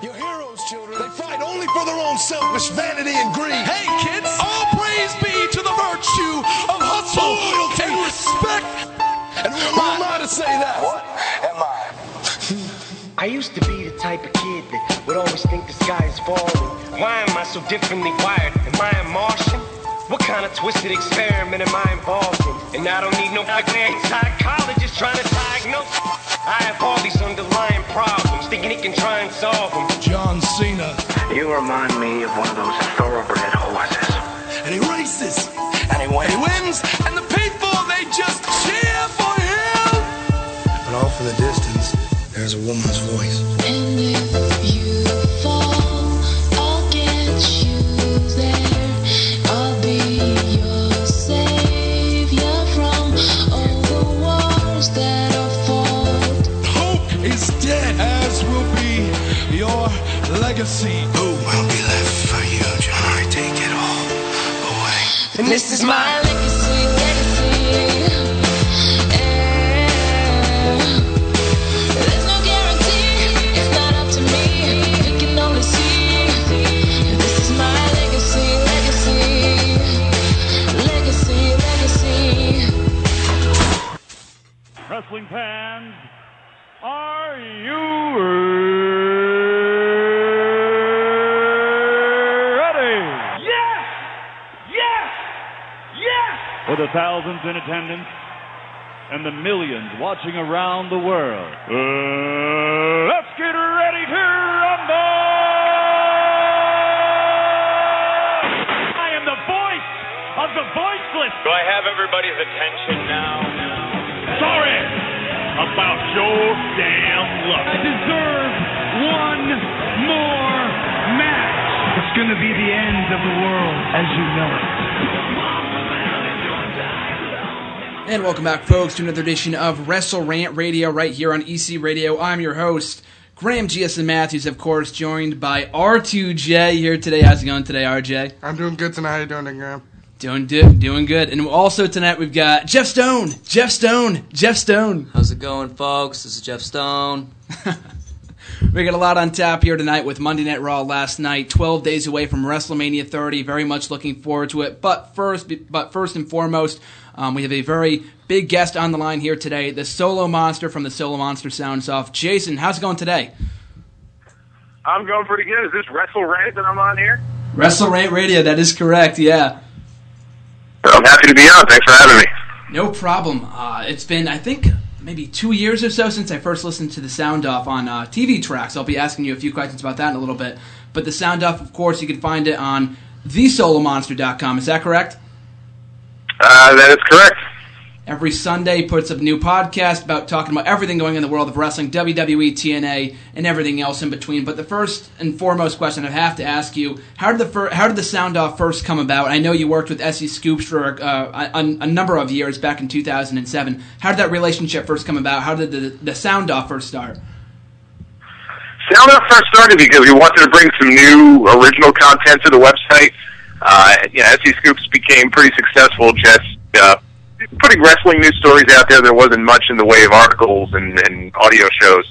Your heroes, children, they fight only for their own selfish vanity and greed. Hey, kids, all praise be to the virtue of hustle, loyalty, and respect. And who am I to say that? What am I? I used to be the type of kid that would always think the sky is falling. Why am I so differently wired? Am I a Martian? What kind of twisted experiment am I involved in? And I don't need no fucking psychologist trying to diagnose. I have all these underlying problems, thinking he can try and solve them. John Cena. You remind me of one of those thoroughbred horses. And he races. And he wins. And he wins. And the people, they just cheer for him. But off in the distance, there's a woman's voice. And if you fall, I'll get you there. I'll be your savior from all the wars that are fought. Hope is dead, as will be your legacy. Who will be left for you, John? I take it all away. And this is my legacy, There's no guarantee, it's not up to me. You can only see. This is my legacy. Wrestling fans, are you ready? Yes! Yes! Yes! For the thousands in attendance and the millions watching around the world, let's get ready to rumble! I am the voice of the voiceless. Do I have everybody's attention now? Sorry about your damn luck. I deserve one more match. It's gonna be the end of the world as you know it. And welcome back, folks, to another edition of WrestleRant Radio right here on EC Radio. I'm your host, Graham G.S. Matthews, of course, joined by R2J here today. How's it going today, RJ? I'm doing good tonight. How you doing, Graham? Doing good. And also tonight we've got Jeff Stone. How's it going, folks? This is Jeff Stone. We got a lot on tap here tonight with Monday Night Raw last night, 12 days away from WrestleMania 30. Very much looking forward to it. But first and foremost, we have a very big guest on the line here today, the Solomonster from the Solomonster Sounds Off. Jason, how's it going today? I'm going pretty good. Is this WrestleRant that I'm on here? WrestleRant Radio, that is correct, yeah. I'm happy to be on. Thanks for having me. No problem. It's been, I think, maybe 2 years or so since I first listened to the Sound Off on TVTrax. I'll be asking you a few questions about that in a little bit. But the Sound Off, of course, you can find it on thesolomonster.com. Is that correct? That is correct. Every Sunday puts up a new podcast about talking about everything going in the world of wrestling, WWE, TNA, and everything else in between. But the first and foremost question I have to ask you, how did the Sound Off first come about? I know you worked with SE Scoops for a number of years back in 2007. How did that relationship first come about? How did the Sound Off first start? Sound Off first started because we wanted to bring some new original content to the website. SE Scoops became pretty successful just putting wrestling news stories out there. There wasn't much in the way of articles and audio shows.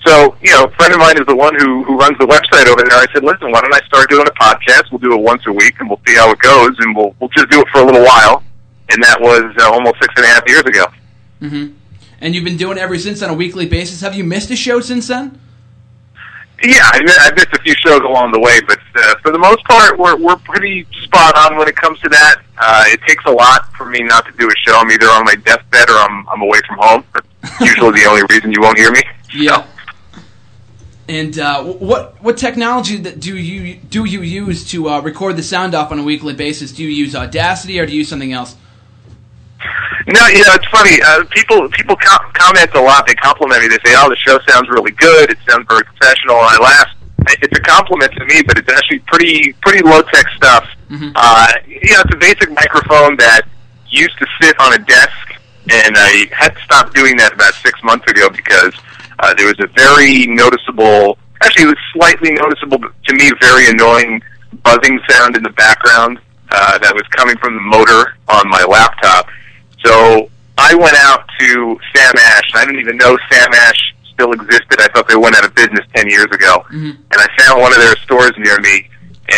So, a friend of mine is the one who runs the website over there. I said, listen, why don't I start doing a podcast? We'll do it once a week, and we'll see how it goes, and we'll just do it for a little while. And that was almost 6.5 years ago. Mm-hmm. And you've been doing it ever since on a weekly basis. Have you missed a show since then? Yeah, I missed a few shows along the way, but for the most part, we're pretty spot on when it comes to that. It takes a lot for me not to do a show. I'm either on my deathbed or I'm away from home. That's usually the only reason you won't hear me. Yeah. And what technology do you use to record the Sound Off on a weekly basis? Do you use Audacity or do you use something else? No, it's funny. People comment a lot. They compliment me. They say, "Oh, the show sounds really good. It sounds very professional." And I laugh. It's a compliment to me, but it's actually pretty low tech stuff. Mm-hmm. It's a basic microphone that used to sit on a desk, and I had to stop doing that about 6 months ago because there was a very noticeable, actually it was slightly noticeable to me, very annoying buzzing sound in the background that was coming from the motor on my laptop. So I went out to Sam Ash. I didn't even know Sam Ash still existed. I thought they went out of business 10 years ago. And I found one of their stores near me,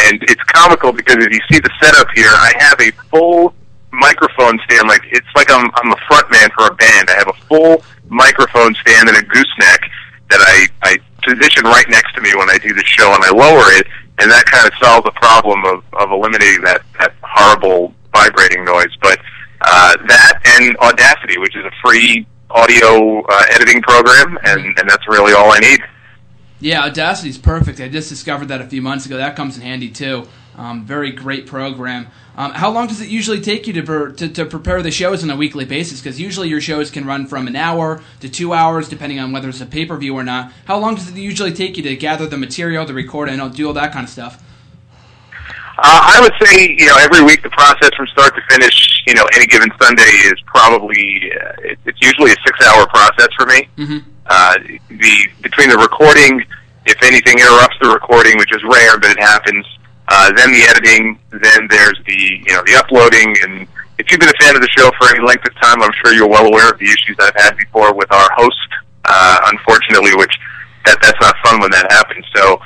and it's comical because if you see the setup here, I have a full microphone stand. Like it's like I'm a front man for a band. I have a full microphone stand and a gooseneck that I position right next to me when I do the show, and I lower it, and that kind of solves the problem of eliminating that horrible vibrating noise. But that and Audacity, which is a free audio editing program, and that's really all I need. Yeah, Audacity's perfect. I just discovered that a few months ago. That comes in handy too. Very great program. How long does it usually take you to prepare the shows on a weekly basis? Because usually your shows can run from an hour to 2 hours, depending on whether it's a pay-per-view or not. How long does it usually take you to gather the material, to record, and do all that kind of stuff? I would say, every week the process from start to finish, any given Sunday is probably, it's usually a 6-hour process for me. Between the recording, if anything interrupts the recording, which is rare, but it happens, then the editing, then there's the uploading, and if you've been a fan of the show for any length of time, I'm sure you're well aware of the issues I've had before with our host, unfortunately, which that's not fun when that happens. So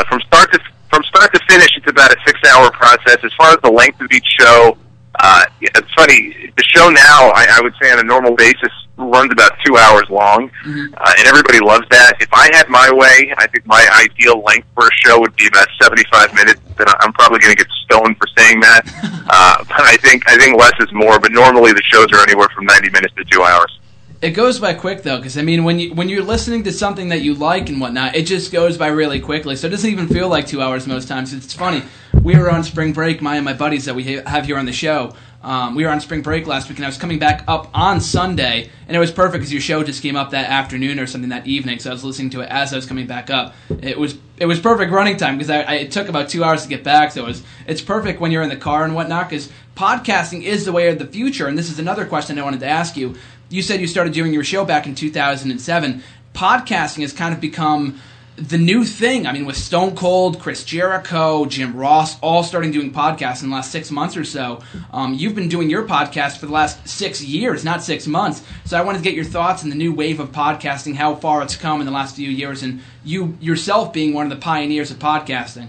from start to finish, it's about a 6-hour process. As far as the length of each show, it's funny, the show now, I would say on a normal basis, runs about 2 hours long, and everybody loves that. If I had my way, I think my ideal length for a show would be about 75 minutes, and I'm probably going to get stoned for saying that. But I think less is more, but normally the shows are anywhere from 90 minutes to 2 hours. It goes by quick, though, because, when you're listening to something that you like and whatnot, it just goes by really quickly, so it doesn't even feel like 2 hours most times. It's funny. We were on spring break, my and my buddies that we have here on the show. We were on spring break last week, and I was coming back up on Sunday, and it was perfect because your show just came up that afternoon or something that evening, so I was listening to it as I was coming back up. It was perfect running time because it took about 2 hours to get back, so it's perfect when you're in the car and whatnot, because podcasting is the way of the future, and this is another question I wanted to ask you. You said you started doing your show back in 2007. Podcasting has kind of become the new thing. With Stone Cold, Chris Jericho, Jim Ross, all starting doing podcasts in the last 6 months or so. You've been doing your podcast for the last 6 years, not 6 months. So I wanted to get your thoughts on the new wave of podcasting, how far it's come in the last few years, and you yourself being one of the pioneers of podcasting.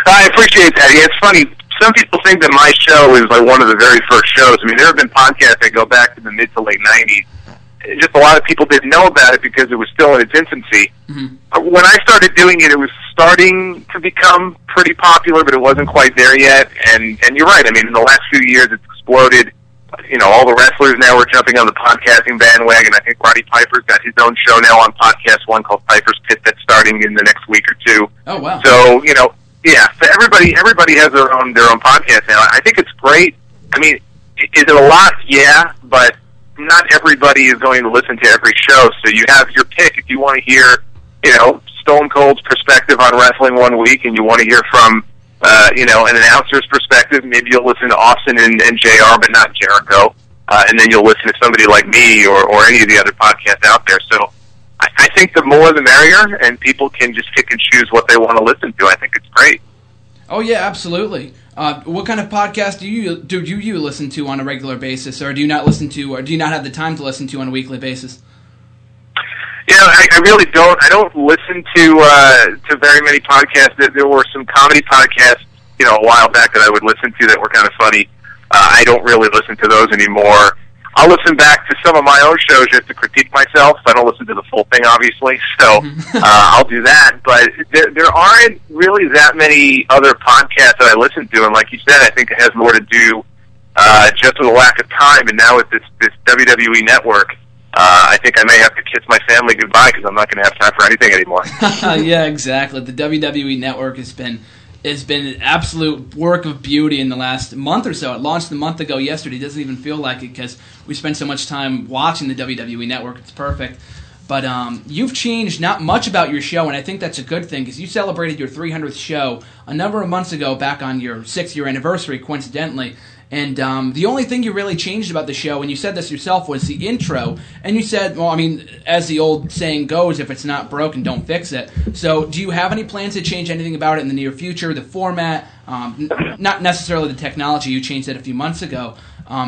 I appreciate that. Yeah, it's funny. Some people think that my show is like one of the very first shows. There have been podcasts that go back to the mid to late 90s. Just a lot of people didn't know about it because it was still in its infancy. When I started doing it, it was starting to become pretty popular, but it wasn't quite there yet. And you're right. In the last few years, it's exploded. All the wrestlers now are jumping on the podcasting bandwagon. I think Roddy Piper's got his own show now on Podcast One called Piper's Pit that's starting in the next week or two. Oh, wow. So, so everybody has their own podcast now. I think it's great. Is it a lot? Yeah, but not everybody is going to listen to every show, so you have your pick. If you want to hear, Stone Cold's perspective on wrestling one week, and you want to hear from, an announcer's perspective, maybe you'll listen to Austin and JR, but not Jericho, and then you'll listen to somebody like me or any of the other podcasts out there. So I think the more the merrier, and people can just pick and choose what they want to listen to. I think it's great. Oh, yeah, absolutely. What kind of podcast do you listen to on a regular basis, or do you not listen to, or do you not have the time to listen to on a weekly basis? I really don't. I don't listen to very many podcasts. There were some comedy podcasts, a while back that I would listen to that were kind of funny. I don't really listen to those anymore. I'll listen back to some of my own shows just to critique myself. I don't listen to the full thing, obviously, so I'll do that. But there aren't really that many other podcasts that I listen to, and like you said, I think it has more to do just with a lack of time. And now with this WWE network, I think I may have to kiss my family goodbye because I'm not going to have time for anything anymore. Yeah, exactly. The WWE network has been an absolute work of beauty in the last month or so. It launched a month ago yesterday. It doesn't even feel like it because we spend so much time watching the WWE network. It's perfect. But you've changed not much about your show, and I think that's a good thing because you celebrated your 300th show a number of months ago back on your 6-year anniversary, coincidentally. And the only thing you really changed about the show, and you said this yourself, was the intro. And you said, as the old saying goes, if it's not broken, don't fix it. So do you have any plans to change anything about it in the near future? The format, not necessarily the technology, you changed it a few months ago.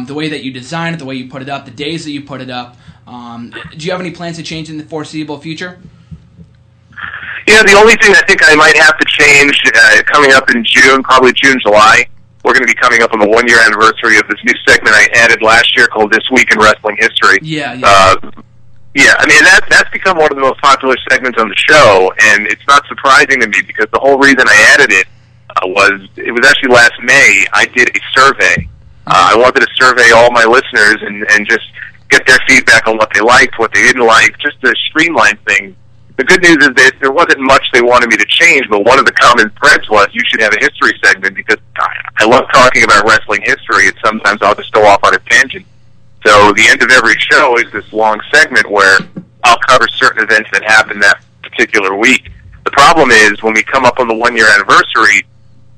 The way that you design it, the way you put it up, the days that you put it up. Do you have any plans to change in the foreseeable future? Yeah, the only thing I think I might have to change coming up in June, probably June, July, we're going to be coming up on the 1-year anniversary of this new segment I added last year called This Week in Wrestling History. Yeah. Yeah, I mean, that's become one of the most popular segments on the show, and it's not surprising to me because the whole reason I added it was actually last May. I did a survey. I wanted to survey all my listeners and just get their feedback on what they liked, what they didn't like, just to streamline things. The good news is that there wasn't much they wanted me to change, but one of the common threads was you should have a history segment because I love talking about wrestling history, and sometimes I'll just go off on a tangent. So the end of every show is this long segment where I'll cover certain events that happened that particular week. The problem is when we come up on the 1-year anniversary,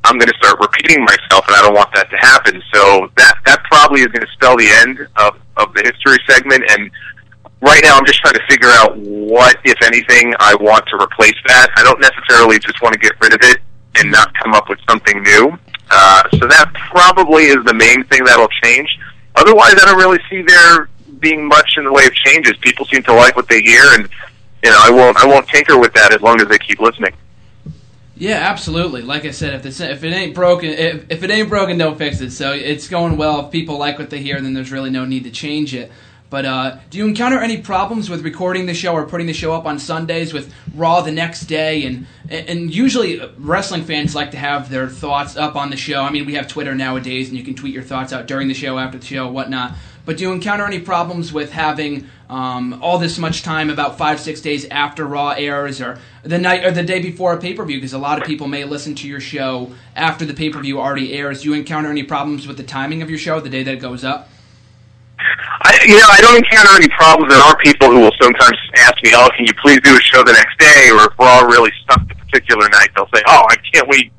I'm going to start repeating myself, and I don't want that to happen. So that probably is going to spell the end of the history segment, and right now I'm just trying to figure out what, if anything, I want to replace that. I don't necessarily just want to get rid of it and not come up with something new. So that probably is the main thing that'll change. Otherwise, I don't really see there being much in the way of changes. People seem to like what they hear, and I won't tinker with that as long as they keep listening. Yeah, absolutely. Like I said, if it ain't broken, if it ain't broken, don't fix it. So it's going well. If people like what they hear, then there's really no need to change it. But do you encounter any problems with recording the show or putting the show up on Sundays with Raw the next day? And usually wrestling fans like to have their thoughts up on the show. I mean, we have Twitter nowadays, and you can tweet your thoughts out during the show, after the show, whatnot. But do you encounter any problems with having all this much time, about 5-6 days after Raw airs, or the night or the day before a pay-per-view? Because a lot of people may listen to your show after the pay-per-view already airs. Do you encounter any problems with the timing of your show, the day that it goes up? I don't encounter any problems. There are people who will sometimes ask me, "Oh, can you please do a show the next day?" Or if we're all really stuck the particular night, they'll say, "Oh, I can't wait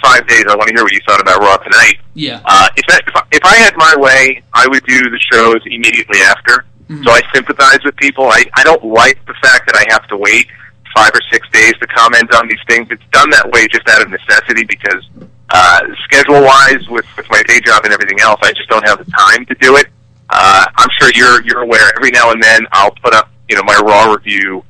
5 days. I want to hear what you thought about Raw tonight." Yeah. If I had my way, I would do the shows immediately after. Mm-hmm. So I sympathize with people. I don't like the fact that I have to wait 5 or 6 days to comment on these things. It's done that way just out of necessity because schedule-wise, with my day job and everything else, I just don't have the time to do it. I'm sure you're aware. Every now and then, I'll put up my Raw review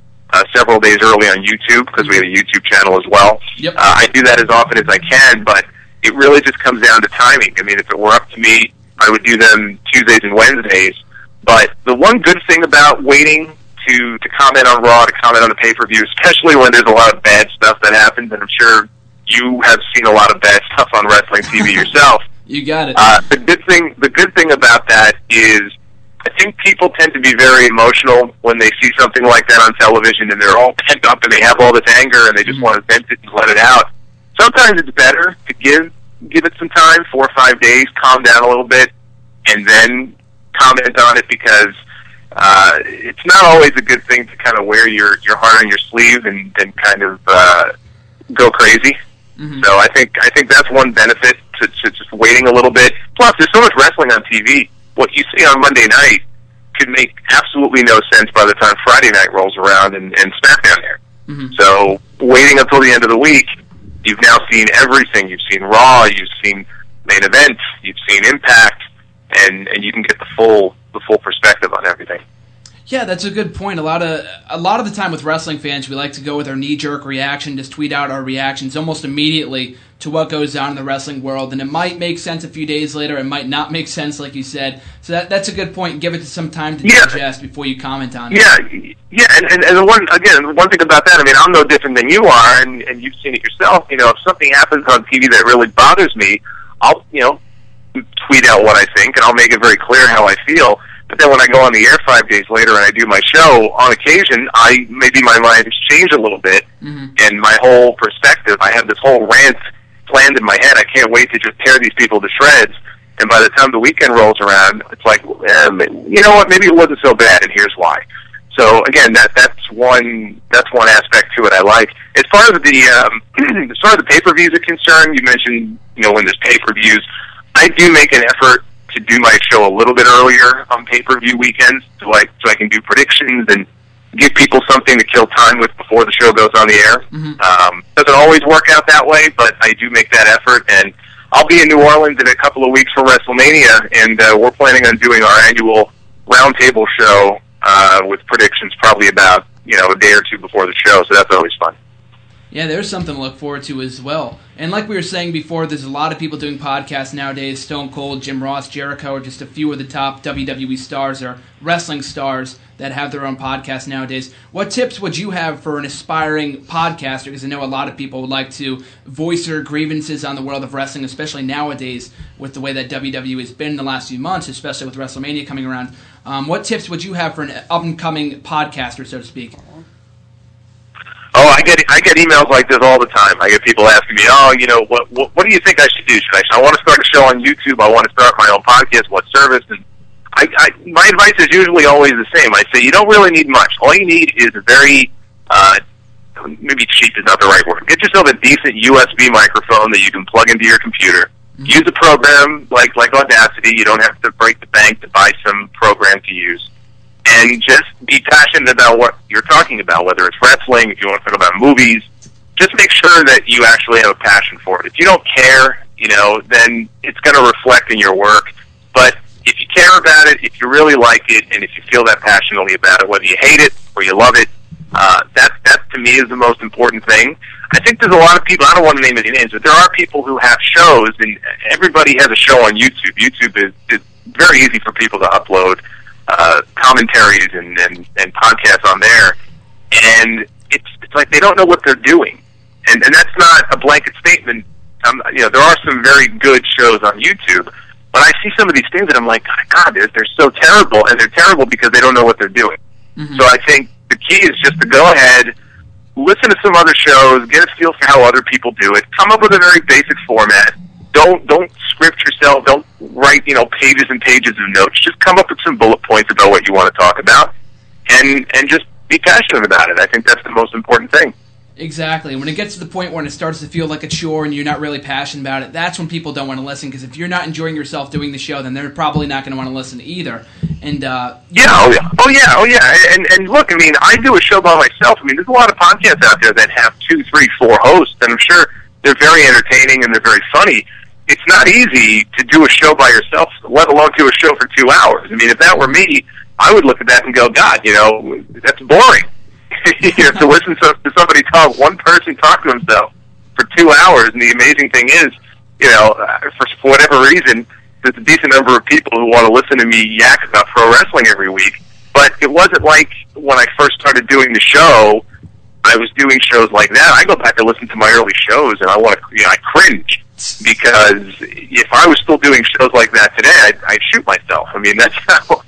several days early on YouTube because we have a YouTube channel as well. Yep. I do that as often as I can, but it really just comes down to timing. I mean, if it were up to me, I would do them Tuesdays and Wednesdays. But the one good thing about waiting to comment on Raw, to comment on the pay-per-view, especially when there's a lot of bad stuff that happens, and I'm sure you have seen a lot of bad stuff on wrestling TV yourself. You got it. The good thing about that is I think people tend to be very emotional when they see something like that on television, and they're all pent up and they have all this anger and they just want to vent it and let it out. Sometimes it's better to give it some time, 4 or 5 days, calm down a little bit, and then comment on it because it's not always a good thing to kind of wear your heart on your sleeve and kind of go crazy. Mm-hmm. So I think that's one benefit to just waiting a little bit. Plus, there's so much wrestling on TV. What you see on Monday night could make absolutely no sense by the time Friday night rolls around and SmackDown there. Mm-hmm. So waiting until the end of the week, you've now seen everything. You've seen Raw, you've seen main event, you've seen Impact, and you can get the full perspective on everything. Yeah, that's a good point. A lot of the time with wrestling fans, we like to go with our knee-jerk reaction, just tweet out our reactions almost immediately to what goes on in the wrestling world, and it might make sense a few days later, it might not make sense, like you said. So that's a good point. Give it some time to digest before you comment on it. Yeah, and one thing about that, I mean, I'm no different than you are, and you've seen it yourself. If something happens on TV that really bothers me, I'll tweet out what I think, and I'll make it very clear how I feel. But then when I go on the air 5 days later and I do my show, on occasion, maybe my mind has changed a little bit, mm-hmm. and my whole perspective, I have this whole rant planned in my head. I can't wait to just tear these people to shreds. And by the time the weekend rolls around, it's like, you know what? Maybe it wasn't so bad, and here's why. So again, that's one aspect to it I like. As far as the pay-per-views are concerned, you mentioned when there's pay-per-views, I do make an effort to do my show a little bit earlier on pay-per-view weekends, so I can do predictions and give people something to kill time with before the show goes on the air. Mm-hmm. Doesn't always work out that way, but I do make that effort, and I'll be in New Orleans in a couple of weeks for WrestleMania, and we're planning on doing our annual roundtable show with predictions probably about, a day or two before the show, so that's always fun. Yeah, there's something to look forward to as well. And like we were saying before, there's a lot of people doing podcasts nowadays. Stone Cold, Jim Ross, Jericho are just a few of the top WWE stars or wrestling stars that have their own podcasts nowadays. What tips would you have for an aspiring podcaster? Because I know a lot of people would like to voice their grievances on the world of wrestling, especially nowadays with the way that WWE has been in the last few months, especially with WrestleMania coming around. What tips would you have for an up-and-coming podcaster, so to speak? Oh, I get emails like this all the time. I get people asking me, what do you think I should do? I want to start a show on YouTube. I want to start my own podcast. What service? And my advice is usually always the same. I say you don't really need much. All you need is a very, maybe cheap is not the right word. Get yourself a decent USB microphone that you can plug into your computer. Mm-hmm. Use a program like Audacity. You don't have to break the bank to buy some program to use. And just be passionate about what you're talking about, whether it's wrestling, if you want to talk about movies. Just make sure that you actually have a passion for it. If you don't care, then it's going to reflect in your work. But if you care about it, if you really like it, and if you feel that passionately about it, whether you hate it or you love it, that to me is the most important thing. I think there's a lot of people, I don't want to name any names, but there are people who have shows, and everybody has a show on YouTube. YouTube is very easy for people to upload commentaries and podcasts on there, and it's like they don't know what they're doing, and that's not a blanket statement. There are some very good shows on YouTube, but I see some of these things and I'm like, God, they're so terrible, and they're terrible because they don't know what they're doing. Mm-hmm. So I think the key is just to go ahead, listen to some other shows, get a feel for how other people do it, come up with a very basic format. Don't script yourself. Don't write, pages and pages of notes. Just come up with some bullet points about what you want to talk about, and just be passionate about it. I think that's the most important thing. Exactly. When it gets to the point when it starts to feel like a chore and you're not really passionate about it, that's when people don't want to listen, because if you're not enjoying yourself doing the show, then they're probably not going to want to listen either. And Oh yeah. And look, I do a show by myself. There's a lot of podcasts out there that have 2, 3, 4 hosts, and I'm sure they're very entertaining and they're very funny. It's not easy to do a show by yourself, let alone do a show for 2 hours. If that were me, I would look at that and go, God, that's boring. To listen to somebody talk, one person talk to himself for 2 hours, and the amazing thing is, for whatever reason, there's a decent number of people who want to listen to me yak about pro wrestling every week, but it wasn't like when I first started doing the show, I was doing shows like that. I go back and listen to my early shows, and I cringe. Because if I was still doing shows like that today, I'd shoot myself. That's how,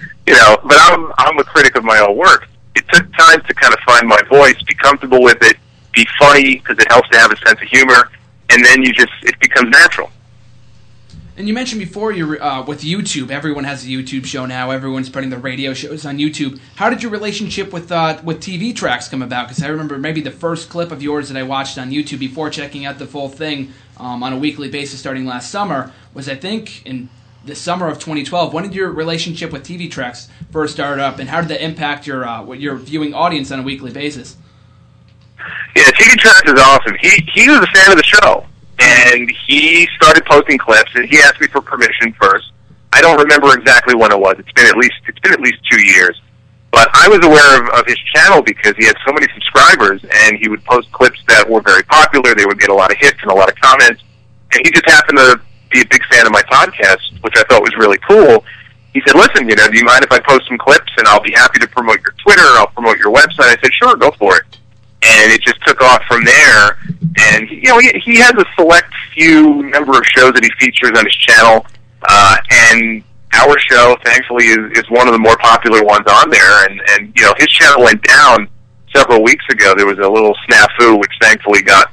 but I'm a critic of my own work. It took time to kind of find my voice, be comfortable with it, be funny, because it helps to have a sense of humor, and then it becomes natural. And you mentioned before you're with YouTube. Everyone has a YouTube show now. Everyone's putting their radio shows on YouTube. How did your relationship with TVTrax come about? Because I remember maybe the first clip of yours that I watched on YouTube before checking out the full thing on a weekly basis starting last summer was, I think, in the summer of 2012. When did your relationship with TVTrax first start up, and how did that impact your viewing audience on a weekly basis? Yeah, TVTrax is awesome. He was a fan of the show. And he started posting clips, and he asked me for permission first. I don't remember exactly when it was. It's been at least 2 years. But I was aware of his channel because he had so many subscribers, and he would post clips that were very popular. They would get a lot of hits and a lot of comments. And he just happened to be a big fan of my podcast, which I thought was really cool. He said, listen, do you mind if I post some clips, and I'll be happy to promote your Twitter, I'll promote your website. I said, sure, go for it. And it just took off from there. And he has a select few number of shows that he features on his channel, and our show, thankfully, is one of the more popular ones on there. And his channel went down several weeks ago. There was a little snafu, which thankfully got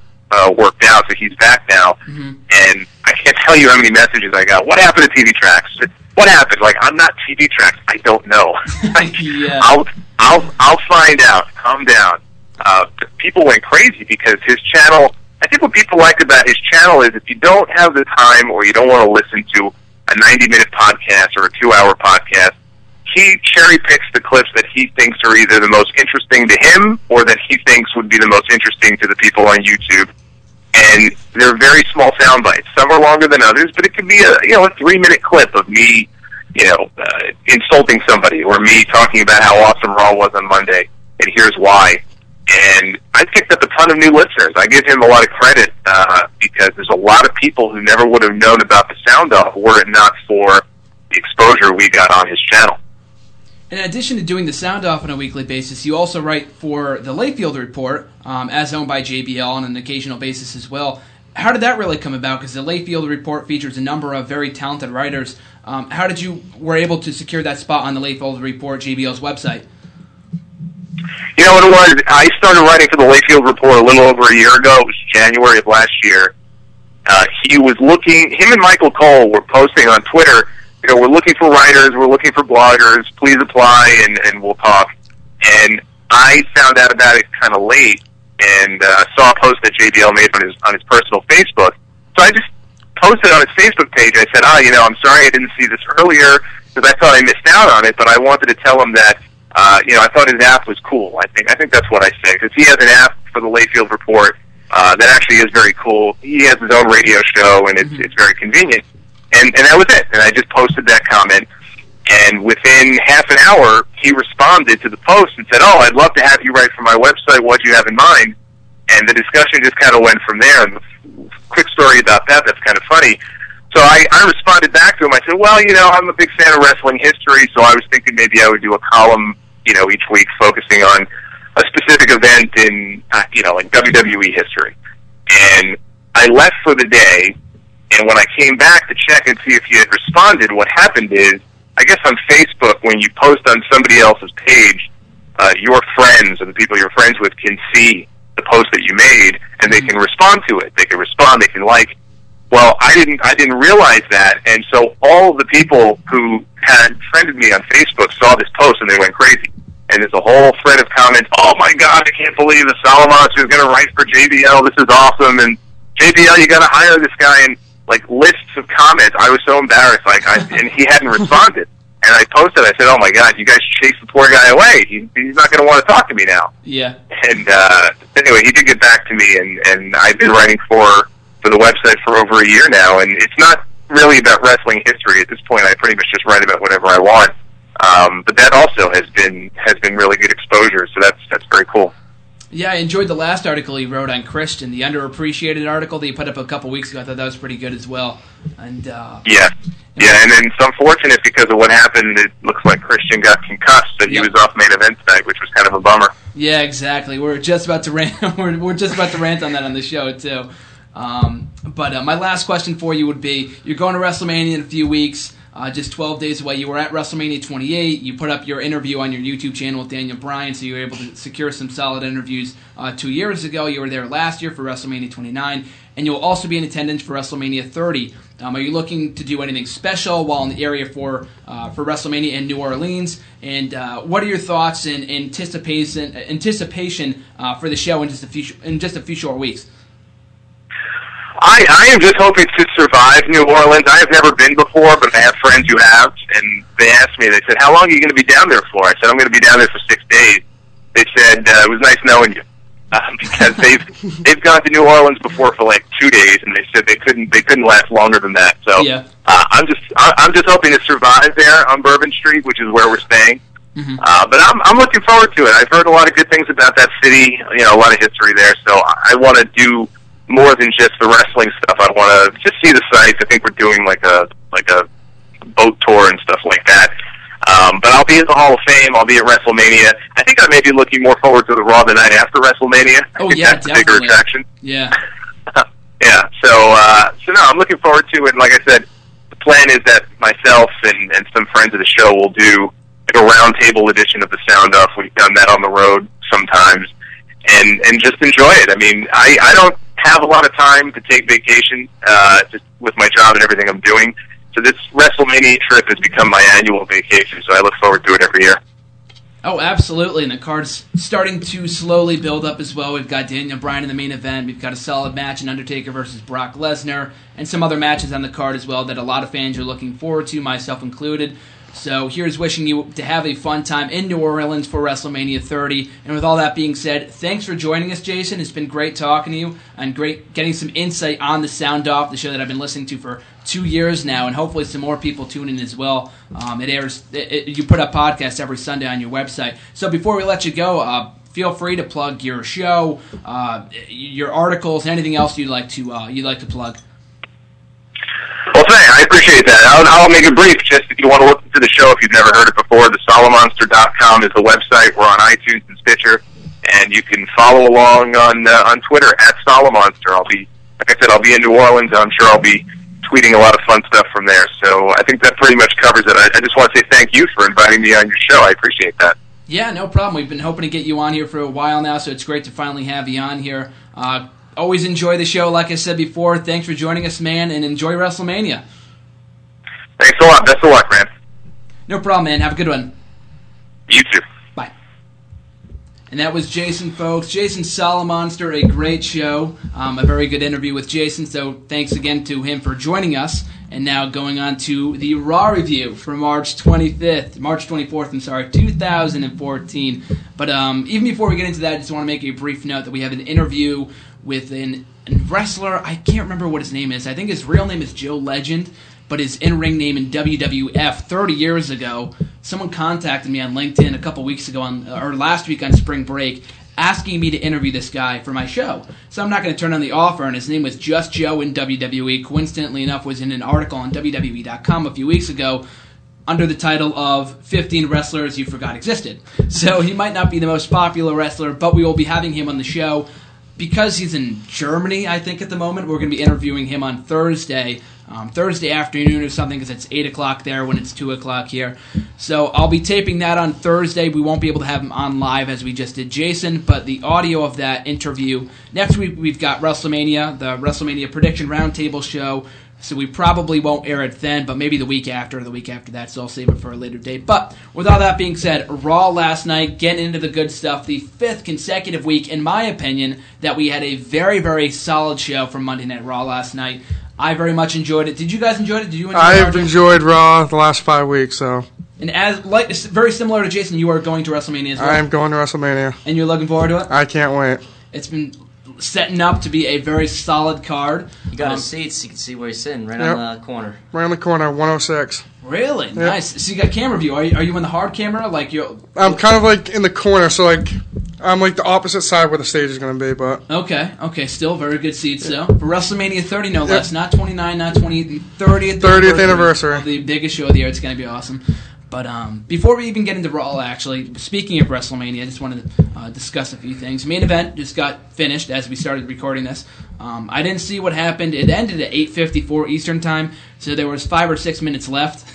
worked out, so he's back now. Mm-hmm. And I can't tell you how many messages I got. What happened to TVTrax? What happened? I'm not TVTrax. I don't know. Yeah. I'll find out. Calm down. People went crazy because his channel, I think what people like about his channel is if you don't have the time or you don't want to listen to a 90-minute podcast or a 2-hour podcast, he cherry picks the clips that he thinks are either the most interesting to him or that he thinks would be the most interesting to the people on YouTube. And they're very small sound bites. Some are longer than others, but it could be a 3-minute clip of me insulting somebody, or me talking about how awesome Raw was on Monday, and here's why. And I picked up a ton of new listeners. I give him a lot of credit because there's a lot of people who never would have known about the Sound Off were it not for the exposure we got on his channel. In addition to doing the Sound Off on a weekly basis, you also write for the Layfield Report, as owned by JBL, on an occasional basis as well. How did that really come about? Because the Layfield Report features a number of very talented writers. How did you were able to secure that spot on the Layfield Report, JBL's website? You know what it was? I started writing for the Layfield Report a little over a year ago. It was January of last year. Him and Michael Cole were posting on Twitter, we're looking for writers, we're looking for bloggers, please apply and we'll talk. And I found out about it kind of late and saw a post that JBL made on his personal Facebook. So I just posted on his Facebook page. I said, I'm sorry I didn't see this earlier because I thought I missed out on it, but I wanted to tell him that I thought his app was cool. I think that's what I said, because he has an app for the Layfield Report that actually is very cool. He has his own radio show, and it's very convenient. And that was it. And I just posted that comment, and within half an hour, he responded to the post and said, I'd love to have you write for my website. What do you have in mind? And the discussion just kind of went from there. And the quick story about that's kind of funny. So I responded back to him. I said, I'm a big fan of wrestling history, so I was thinking maybe I would do a column, each week focusing on a specific event in WWE history. And I left for the day, and when I came back to check and see if he had responded, what happened is, I guess on Facebook, when you post on somebody else's page, your friends or the people you're friends with can see the post that you made, and they can respond to it. They can respond, they can like. Well, I didn't realize that, and so all the people who had friended me on Facebook saw this post, and they went crazy. And there's a whole thread of comments, oh my God, I can't believe the Solomonster is going to write for JBL, this is awesome, and JBL, you got to hire this guy, and lists of comments. I was so embarrassed, and he hadn't responded. And I posted, I said, oh my God, you guys chased the poor guy away. He's not going to want to talk to me now. Yeah. And anyway, he did get back to me, and I've been writing for the website for over a year now, and it's not really about wrestling history. At this point, I pretty much just write about whatever I want. But that also has been really good exposure, so that's very cool. Yeah, I enjoyed the last article you wrote on Christian, the underappreciated article that you put up a couple weeks ago. I thought that was pretty good as well. And and it's unfortunate because of what happened. It looks like Christian got concussed, and he was off main event tonight, which was kind of a bummer. Yeah, exactly. We're just about to rant. we're just about to rant on that on the show too. But my last question for you would be: you're going to WrestleMania in a few weeks. Just 12 days away. You were at WrestleMania 28. You put up your interview on your YouTube channel with Daniel Bryan, so you were able to secure some solid interviews 2 years ago. You were there last year for WrestleMania 29, and you'll also be in attendance for WrestleMania 30. Are you looking to do anything special while in the area for WrestleMania in New Orleans? And what are your thoughts and anticipation for the show in just a few short weeks? I am just hoping to survive New Orleans. I have never been before, but I have friends who have, and they asked me, they said, how long are you going to be down there for? I said, I'm going to be down there for 6 days. They said, it was nice knowing you, because they've gone to New Orleans before for 2 days, and they said they couldn't last longer than that. So I'm just hoping to survive there on Bourbon Street, which is where we're staying. Mm-hmm. But I'm looking forward to it. I've heard a lot of good things about that city, a lot of history there, so I want to do more than just the wrestling stuff. I want to just see the sights. I think we're doing like a boat tour and stuff like that. But I'll be at the Hall of Fame. I'll be at WrestleMania. I think I may be looking more forward to the Raw the night after WrestleMania. Oh yeah, that's a bigger attraction. Yeah. Yeah. So no, I'm looking forward to it. And like I said, the plan is that myself and some friends of the show will do a roundtable edition of the Sound Off. We've done that on the road sometimes, and just enjoy it. I mean, I don't have a lot of time to take vacation, just with my job and everything I'm doing. So this WrestleMania trip has become my annual vacation, so I look forward to it every year. Oh, absolutely, and the card's starting to slowly build up as well. We've got Daniel Bryan in the main event. We've got a solid match in Undertaker versus Brock Lesnar, and some other matches on the card as well that a lot of fans are looking forward to, myself included. So here's wishing you to have a fun time in New Orleans for WrestleMania 30. And with all that being said, thanks for joining us, Jason. It's been great talking to you and great getting some insight on the Sound Off, the show that I've been listening to for 2 years now, and hopefully some more people tune in as well. You put up podcasts every Sunday on your website. So before we let you go, feel free to plug your show, your articles, anything else you'd like to plug. Well, thanks. I appreciate that. I'll make it brief. Just if you want to listen to the show, if you've never heard it before, the Solomonster.com is the website. We're on iTunes and Stitcher, and you can follow along on Twitter at Solomonster. I'll be in New Orleans. I'm sure I'll be tweeting a lot of fun stuff from there. So I think that pretty much covers it. I just want to say thank you for inviting me on your show. I appreciate that. Yeah, no problem. We've been hoping to get you on here for a while now, so it's great to finally have you on here. Always enjoy the show, like I said before. Thanks for joining us, man, and enjoy WrestleMania. Thanks a lot. Best of luck, man. No problem, man. Have a good one. You too. Bye. And that was Jason, folks. Jason Solomonster, a great show. A very good interview with Jason, so thanks again to him for joining us. And now going on to the Raw review for March 24th, 2014. But even before we get into that, I just want to make a brief note that we have an interview with a wrestler. I can't remember what his name is. I think his real name is Joe Legend, but his in-ring name in WWF 30 years ago. Someone contacted me on LinkedIn a couple weeks ago, or last week on spring break, asking me to interview this guy for my show. So I'm not going to turn down the offer, and his name was Just Joe in WWE. Coincidentally enough, was in an article on WWE.com a few weeks ago under the title of 15 Wrestlers You Forgot Existed. So he might not be the most popular wrestler, but we will be having him on the show. Because he's in Germany, I think, at the moment, we're going to be interviewing him on Thursday afternoon or something, because it's 8 o'clock there when it's 2 o'clock here. So I'll be taping that on Thursday. We won't be able to have him on live as we just did Jason, but the audio of that interview. Next week we've got WrestleMania, the WrestleMania Prediction Roundtable show. So we probably won't air it then, but maybe the week after or the week after that, so I'll save it for a later date. But with all that being said, Raw last night, getting into the good stuff, the 5th consecutive week, in my opinion, that we had a very, very solid show from Monday Night Raw last night. I very much enjoyed it. Did you guys enjoy it? Did you enjoy it? I've enjoyed Raw the last 5 weeks, so. And very similar to Jason, you are going to WrestleMania as well. I am going to WrestleMania. And you're looking forward to it? I can't wait. It's been setting up to be a very solid card. You got his seats, you can see where he's sitting, right on the corner. Right on the corner, 106. Really? Yep. Nice. So you got camera view. Are you in the hard camera? I'm kind of like in the corner, so I'm like the opposite side where the stage is going to be. But Okay. Still very good seats, though. For WrestleMania 30, no less. Not 29, not 20, the 30th anniversary. Of the biggest show of the year. It's going to be awesome. But before we even get into Raw, actually, speaking of WrestleMania, I just wanted to discuss a few things. Main event just got finished as we started recording this. I didn't see what happened. It ended at 8:54 Eastern Time, so there was 5 or 6 minutes left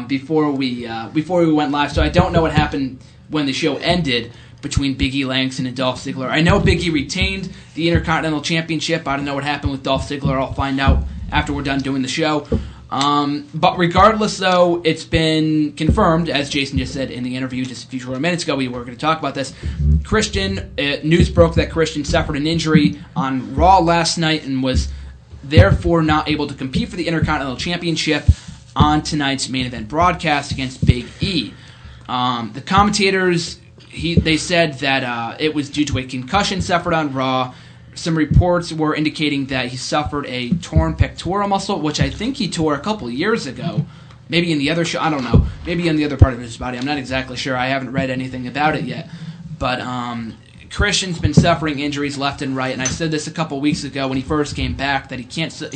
before we went live. So I don't know what happened when the show ended between Big E Langston and Dolph Ziggler. I know Big E retained the Intercontinental Championship. I don't know what happened with Dolph Ziggler. I'll find out after we're done doing the show. But regardless, though, it's been confirmed, as Jason just said in the interview just a few short minutes ago, we were going to talk about this. News broke that Christian suffered an injury on Raw last night and was therefore not able to compete for the Intercontinental Championship on tonight's main event broadcast against Big E. The commentators, they said that it was due to a concussion suffered on Raw. Some reports were indicating that he suffered a torn pectoral muscle, which I think he tore a couple years ago. Maybe in the other show, I don't know. Maybe in the other part of his body. I'm not exactly sure. I haven't read anything about it yet. But Christian's been suffering injuries left and right, and I said this a couple weeks ago when he first came back that he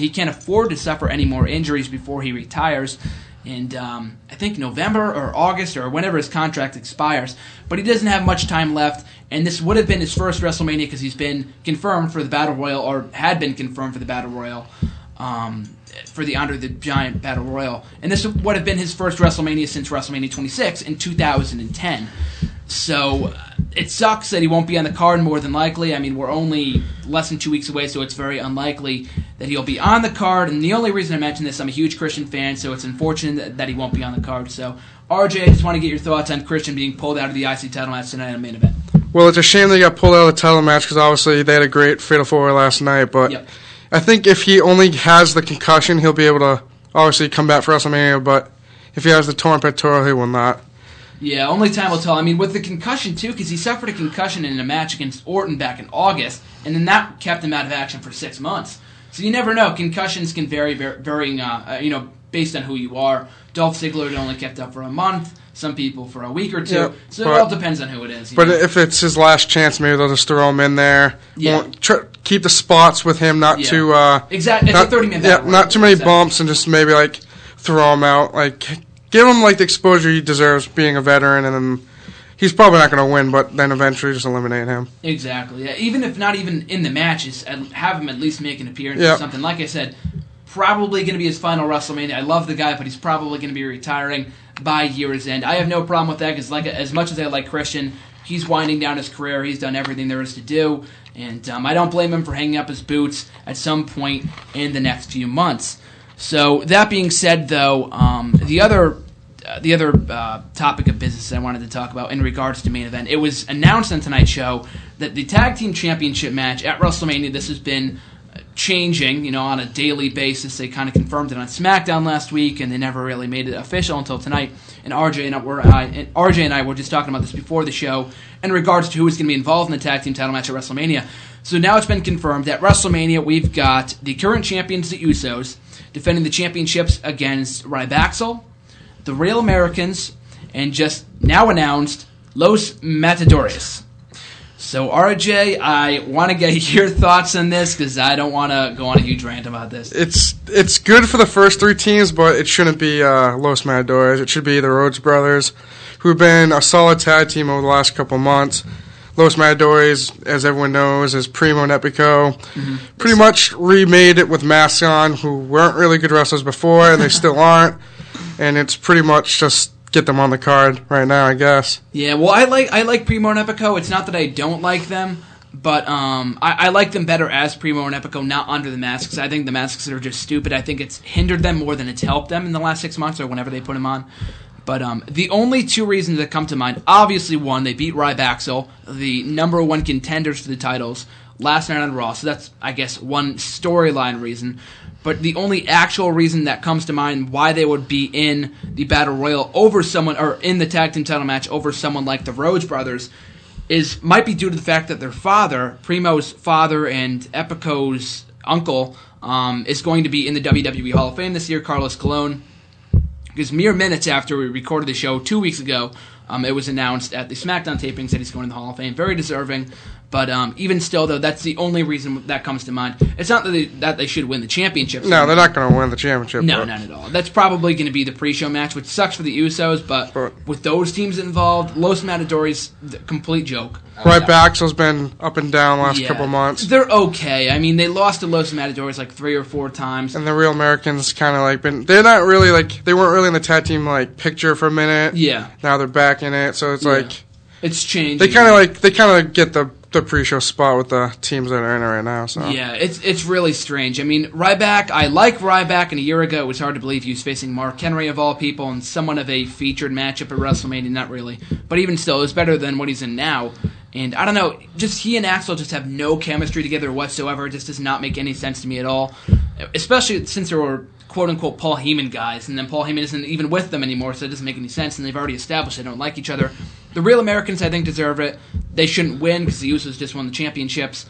can't afford to suffer any more injuries before he retires. And I think November or August or whenever his contract expires. But he doesn't have much time left, and this would have been his first WrestleMania because he's been confirmed for the Battle Royal, or had been confirmed for the Battle Royal, for the Andre the Giant Battle Royal. And this would have been his first WrestleMania since WrestleMania 26 in 2010. So it sucks that he won't be on the card more than likely. I mean, we're only less than 2 weeks away, so it's very unlikely that he'll be on the card. And the only reason I mention this, I'm a huge Christian fan, so it's unfortunate that he won't be on the card. So, RJ, I just want to get your thoughts on Christian being pulled out of the IC title match tonight on main event. Well, it's a shame they got pulled out of the title match because obviously they had a great fatal four-way last night. But yep. I think if he only has the concussion, he'll be able to obviously come back for WrestleMania. But if he has the torn pectoral, he will not. Yeah, only time will tell. I mean, with the concussion, too, because he suffered a concussion in a match against Orton back in August, and then that kept him out of action for 6 months. So you never know. Concussions can vary, varying, based on who you are. Dolph Ziggler only kept up for a month. Some people for a week or two. Yep, so it all depends on who it is. But if it's his last chance, maybe they'll just throw him in there. Yeah. Keep the spots with him, not too... exactly. It's a 30-minute battle. Yeah, not too many bumps, and just maybe, throw him out. Give him, the exposure he deserves being a veteran, and then he's probably not going to win, but then eventually just eliminate him. Exactly. Yeah. Even if not even in the matches, have him at least make an appearance or something. Like I said, probably going to be his final WrestleMania. I love the guy, but he's probably going to be retiring by year's end. I have no problem with that, because as much as I like Christian, he's winding down his career. He's done everything there is to do, and I don't blame him for hanging up his boots at some point in the next few months. So that being said, though, the other topic of business I wanted to talk about in regards to main event, it was announced on tonight's show that the Tag Team Championship match at WrestleMania, this has been changing, on a daily basis. They kind of confirmed it on SmackDown last week, and they never really made it official until tonight. And RJ and I were just talking about this before the show in regards to who is going to be involved in the Tag Team title match at WrestleMania. So now it's been confirmed that Wrestlemania, we've got the current champions, the Usos, defending the championships against Ryback, the Real Americans, and just now announced, Los Matadores. So, RJ, I want to get your thoughts on this, because I don't want to go on a huge rant about this. It's good for the first 3 teams, but it shouldn't be Los Matadores. It should be the Rhodes brothers, who have been a solid tag team over the last couple months. Los Matadores, as everyone knows, is Primo and Epico. Mm-hmm. Pretty much remade it with masks on, who weren't really good wrestlers before, and they still aren't. And it's pretty much just get them on the card right now, I guess. Yeah, well, I like Primo and Epico. It's not that I don't like them, but I like them better as Primo and Epico, not under the masks. I think the masks are just stupid. I think it's hindered them more than it's helped them in the last 6 months or whenever they put them on. But the only 2 reasons that come to mind, obviously, one, they beat Ryback, the number 1 contenders for the titles, last night on Raw. So that's, I guess, one storyline reason. But the only actual reason that comes to mind why they would be in the Battle Royal over someone, or in the Tag Team title match over someone like the Rhodes brothers, might be due to the fact that their father, Primo's father and Epico's uncle, is going to be in the WWE Hall of Fame this year, Carlos Colon. Because mere minutes after we recorded the show 2 weeks ago, it was announced at the SmackDown tapings that he's going to the Hall of Fame. Very deserving. But even still, though, that's the only reason that comes to mind. It's not that they should win the championship. No, they're not going to win the championship. No, not at all. That's probably going to be the pre-show match, which sucks for the Usos, but with those teams involved, Los Matadores, complete joke. Ryback's been up and down last couple months. They're okay. I mean, they lost to Los Matadores 3 or 4 times. And the Real Americans kind of they're not really they weren't really in the tag team picture for a minute. Yeah. Now they're back in it, so it's it's changing. They kind of get the pre-show spot with the teams that are in it right now. So yeah, it's really strange. I mean, Ryback, I like Ryback, and a year ago it was hard to believe he was facing Mark Henry of all people in somewhat of a featured matchup at WrestleMania. Not really, but even still, it was better than what he's in now. And I don't know, just he and Axel just have no chemistry together whatsoever. It just does not make any sense to me at all, especially since there were quote-unquote Paul Heyman guys, and then Paul Heyman isn't even with them anymore, so it doesn't make any sense, and they've already established they don't like each other. The Real Americans, I think, deserve it. They shouldn't win because the Usos just won the championships.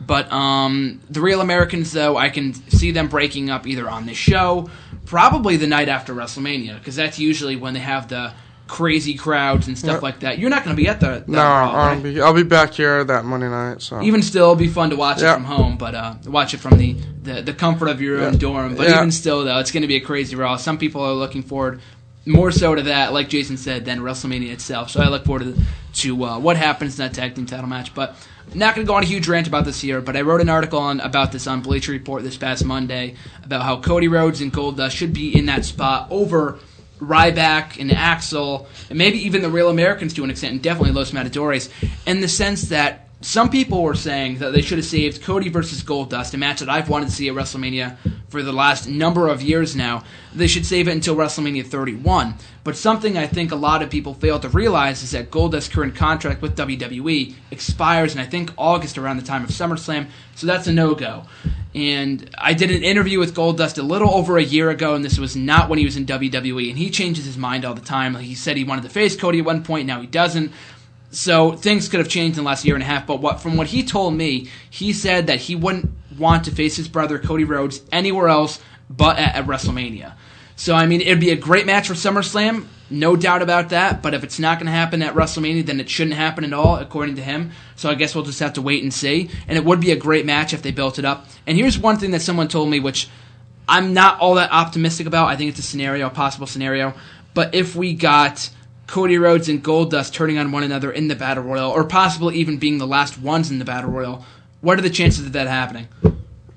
But the Real Americans, though, I can see them breaking up either on this show, probably the night after WrestleMania, because that's usually when they have the crazy crowds and stuff like that. You're not going to be at the No, right? I'll be back here that Monday night. So even still, it'll be fun to watch it from home, but watch it from the comfort of your own dorm. But even still, though, it's going to be a crazy Raw. Some people are looking forward more so to that, like Jason said, than WrestleMania itself. So I look forward to what happens in that tag team title match. But I'm not going to go on a huge rant about this here, but I wrote an article about this on Bleacher Report this past Monday about how Cody Rhodes and Goldust should be in that spot over Ryback and Axel, and maybe even the Real Americans to an extent, and definitely Los Matadores, in the sense that some people were saying that they should have saved Cody versus Goldust, a match that I've wanted to see at WrestleMania for the last number of years now. They should save it until WrestleMania 31. But something I think a lot of people fail to realize is that Goldust's current contract with WWE expires in, I think, August around the time of SummerSlam, so that's a no-go. And I did an interview with Goldust a little over a year ago, and this was not when he was in WWE. And he changes his mind all the time. Like, he said he wanted to face Cody at one point, now he doesn't. So things could have changed in the last year and a half. But from what he told me, he said that he wouldn't want to face his brother Cody Rhodes anywhere else but at WrestleMania. So, I mean, it'd be a great match for SummerSlam, no doubt about that. But if it's not going to happen at WrestleMania, then it shouldn't happen at all, according to him. So I guess we'll just have to wait and see. And it would be a great match if they built it up. And here's one thing that someone told me, which I'm not all that optimistic about. I think it's a possible scenario. But if we got Cody Rhodes and Goldust turning on one another in the Battle Royal, or possibly even being the last ones in the Battle Royal, what are the chances of that happening?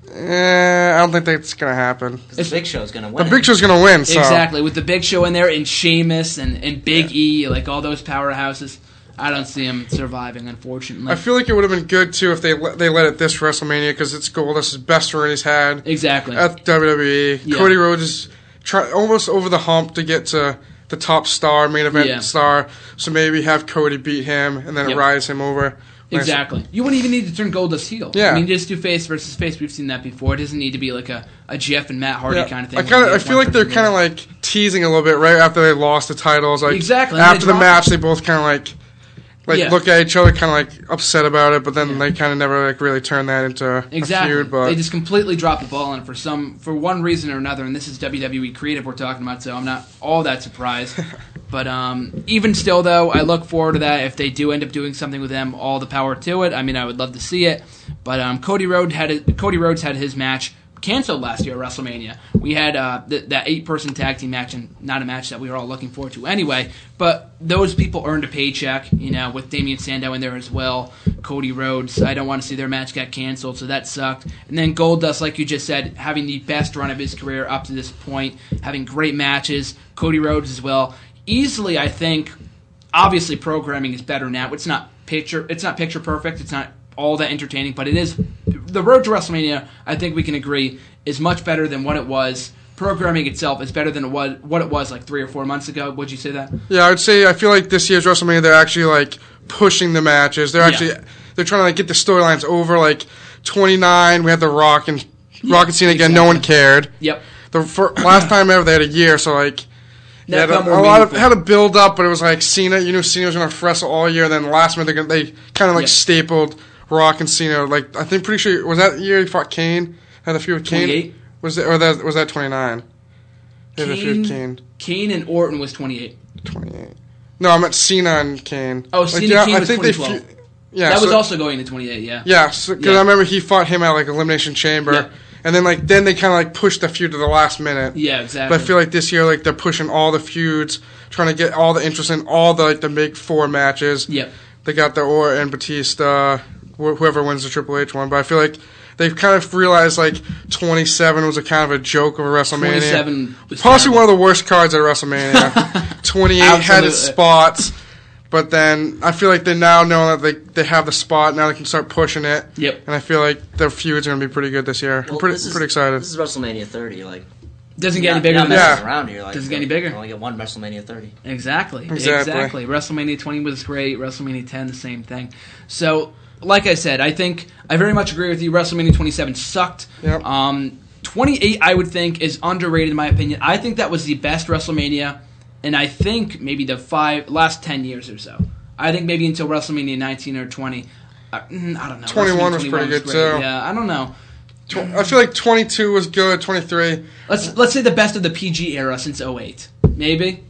I don't think that's going to happen. The Big Show's going to win. The Big Show's going to win, so. Exactly. With the Big Show in there, and Sheamus, and Big E, like all those powerhouses, I don't see him surviving, unfortunately. I feel like it would have been good, too, if they let it this WrestleMania, because it's Goldust's best run he's had. Exactly. At WWE. Yeah. Cody Rhodes is almost over the hump to get to the top star, main event star, so maybe have Cody beat him, and then rise him over. Exactly. You wouldn't even need to turn Goldust heel. Yeah. I mean, just do face versus face. We've seen that before. It doesn't need to be like a Jeff and Matt Hardy kind of thing. I feel like they're kind of like teasing a little bit right after they lost the titles. Like, exactly. After the match, they both kind of like look at each other, kind of like upset about it, but then they kind of never like really turn that into a feud. But they just completely dropped the ball on it for one reason or another. And this is WWE creative we're talking about, so I'm not all that surprised. But even still, though, I look forward to that. If they do end up doing something with them, all the power to it. I mean, I would love to see it. But Cody Rhodes had his match canceled last year at WrestleMania. We had that 8-person tag team match, and not a match that we were all looking forward to anyway. But those people earned a paycheck, with Damian Sandow in there as well. Cody Rhodes, I don't want to see their match get canceled, so that sucked. And then Goldust, like you just said, having the best run of his career up to this point, having great matches. Cody Rhodes as well. Easily, I think, obviously programming is better now. It's not picture perfect. It's not all that entertaining, but it is. The road to WrestleMania, I think we can agree, is much better than what it was. Programming itself is better than what it was like 3 or 4 months ago. Would you say that? Yeah, I would say I feel like this year's WrestleMania, they're actually like pushing the matches. They're trying to like get the storylines over. Like 29, we had The Rock and Cena again. No one cared. Yep. Last time ever, they had a year, so like. Had a build up, but it was like Cena. Cena was going to wrestle all year. Then last minute they kind of like stapled Rock and Cena. Like I'm pretty sure was that year he fought Kane. Had a feud with Kane. 28. Was that 29? Had a feud with Kane. Kane and Orton was 28. 28. No, I meant Cena and Kane. Oh, Cena Kane was 2012. That was also going to 28. Yeah. Yeah, because I remember he fought him at like Elimination Chamber. Yeah. And then then they kind of like pushed the feud to the last minute. Yeah, exactly. But I feel like this year they're pushing all the feuds, trying to get all the interest in all the big 4 matches. Yep. They got the Orton, Batista, whoever wins the Triple H one. But I feel like they've kind of realized 27 was a kind of a joke of a WrestleMania. 27 was possibly one of the worst cards at WrestleMania. 28 had its spots. But then I feel like they now know that they have the spot. Now they can start pushing it. Yep. And I feel like their feud's going to be pretty good this year. I'm pretty excited. This is WrestleMania 30. Doesn't get any bigger than that. Around here, doesn't get any bigger. You only get one WrestleMania 30. Exactly. WrestleMania 20 was great. WrestleMania 10, the same thing. So, like I said, I think I very much agree with you. WrestleMania 27 sucked. Yep. 28, I would think, is underrated in my opinion. I think that was the best WrestleMania. And I think maybe the last 10 years or so. I think maybe until WrestleMania 19 or 20. I don't know. 21 was pretty good too. Yeah, I don't know. I feel like 22 was good. 23. Let's say the best of the PG era since 08. Maybe,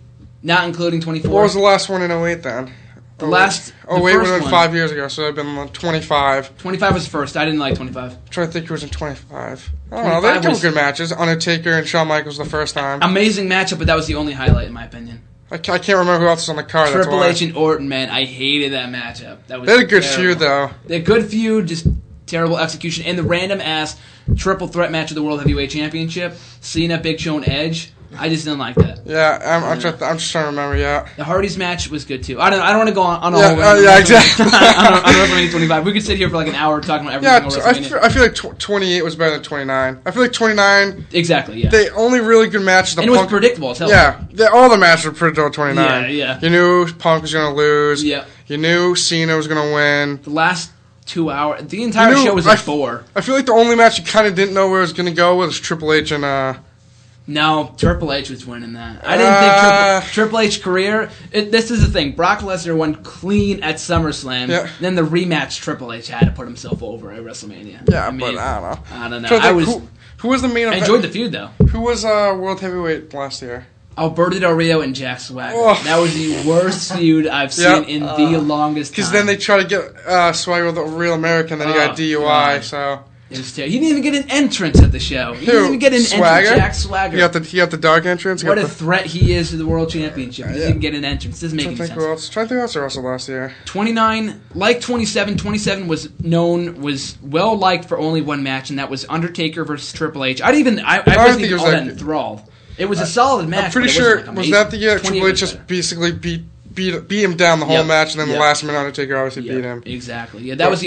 not including 24. What was the last one in 08 then? The last. 08 would have been 5 years ago, so it would have been 25. 25 was first. I didn't like 25. I'm trying to think who was in 25. I don't know. They had a couple good matches. Undertaker and Shawn Michaels the first time. Amazing matchup, but that was the only highlight in my opinion. I can't remember who else was on the card. Triple H and Orton, man. I hated that matchup. That was they had a good feud, though. They had a good feud, just terrible execution. And the random-ass triple threat match of the World Heavyweight Championship, Cena, Big Show, and Edge. I just didn't like that. Yeah, I'm just trying to remember. Yeah, the Hardys match was good too. I don't want to go on a whole. Yeah, exactly. on WrestleMania 25, we could sit here for like an hour talking about everything. Yeah, I feel like 28 was better than 29. I feel like 29. Exactly. Yeah. The only really good match. And it was predictable as hell. Yeah, all the matches were predictable. 29. Yeah. You knew Punk was going to lose. Yeah. You knew Cena was going to win. The last 2 hours. The entire show was like 4. I feel like the only match you kind of didn't know where it was going to go was Triple H and... No, Triple H was winning that. I didn't think Triple H career... this is the thing. Brock Lesnar won clean at SummerSlam. Yeah. Then the rematch Triple H had to put himself over at WrestleMania. Yeah, but I don't know. Who was the main event? I enjoyed the feud, though. Who was World Heavyweight last year? Alberto Del Rio and Jack Swagger. Oh. That was the worst feud I've seen in the longest time. Because then they tried to get Swagger with a real American, then he got DUI, God. So... He didn't even get an entrance at the show. He didn't even get an entrance. Jack Swagger. He got the dark entrance. What a threat he is to the World Championship. He didn't get an entrance. Doesn't make any sense. Try to think who else wrestled last year. 29, like 27. 27 was well liked for only one match, and that was Undertaker versus Triple H. I wasn't even all that enthralled. It was a solid match. I'm pretty sure was that the year Triple H just basically beat him down the whole match, and then the last minute Undertaker obviously beat him. Exactly. Yeah, that was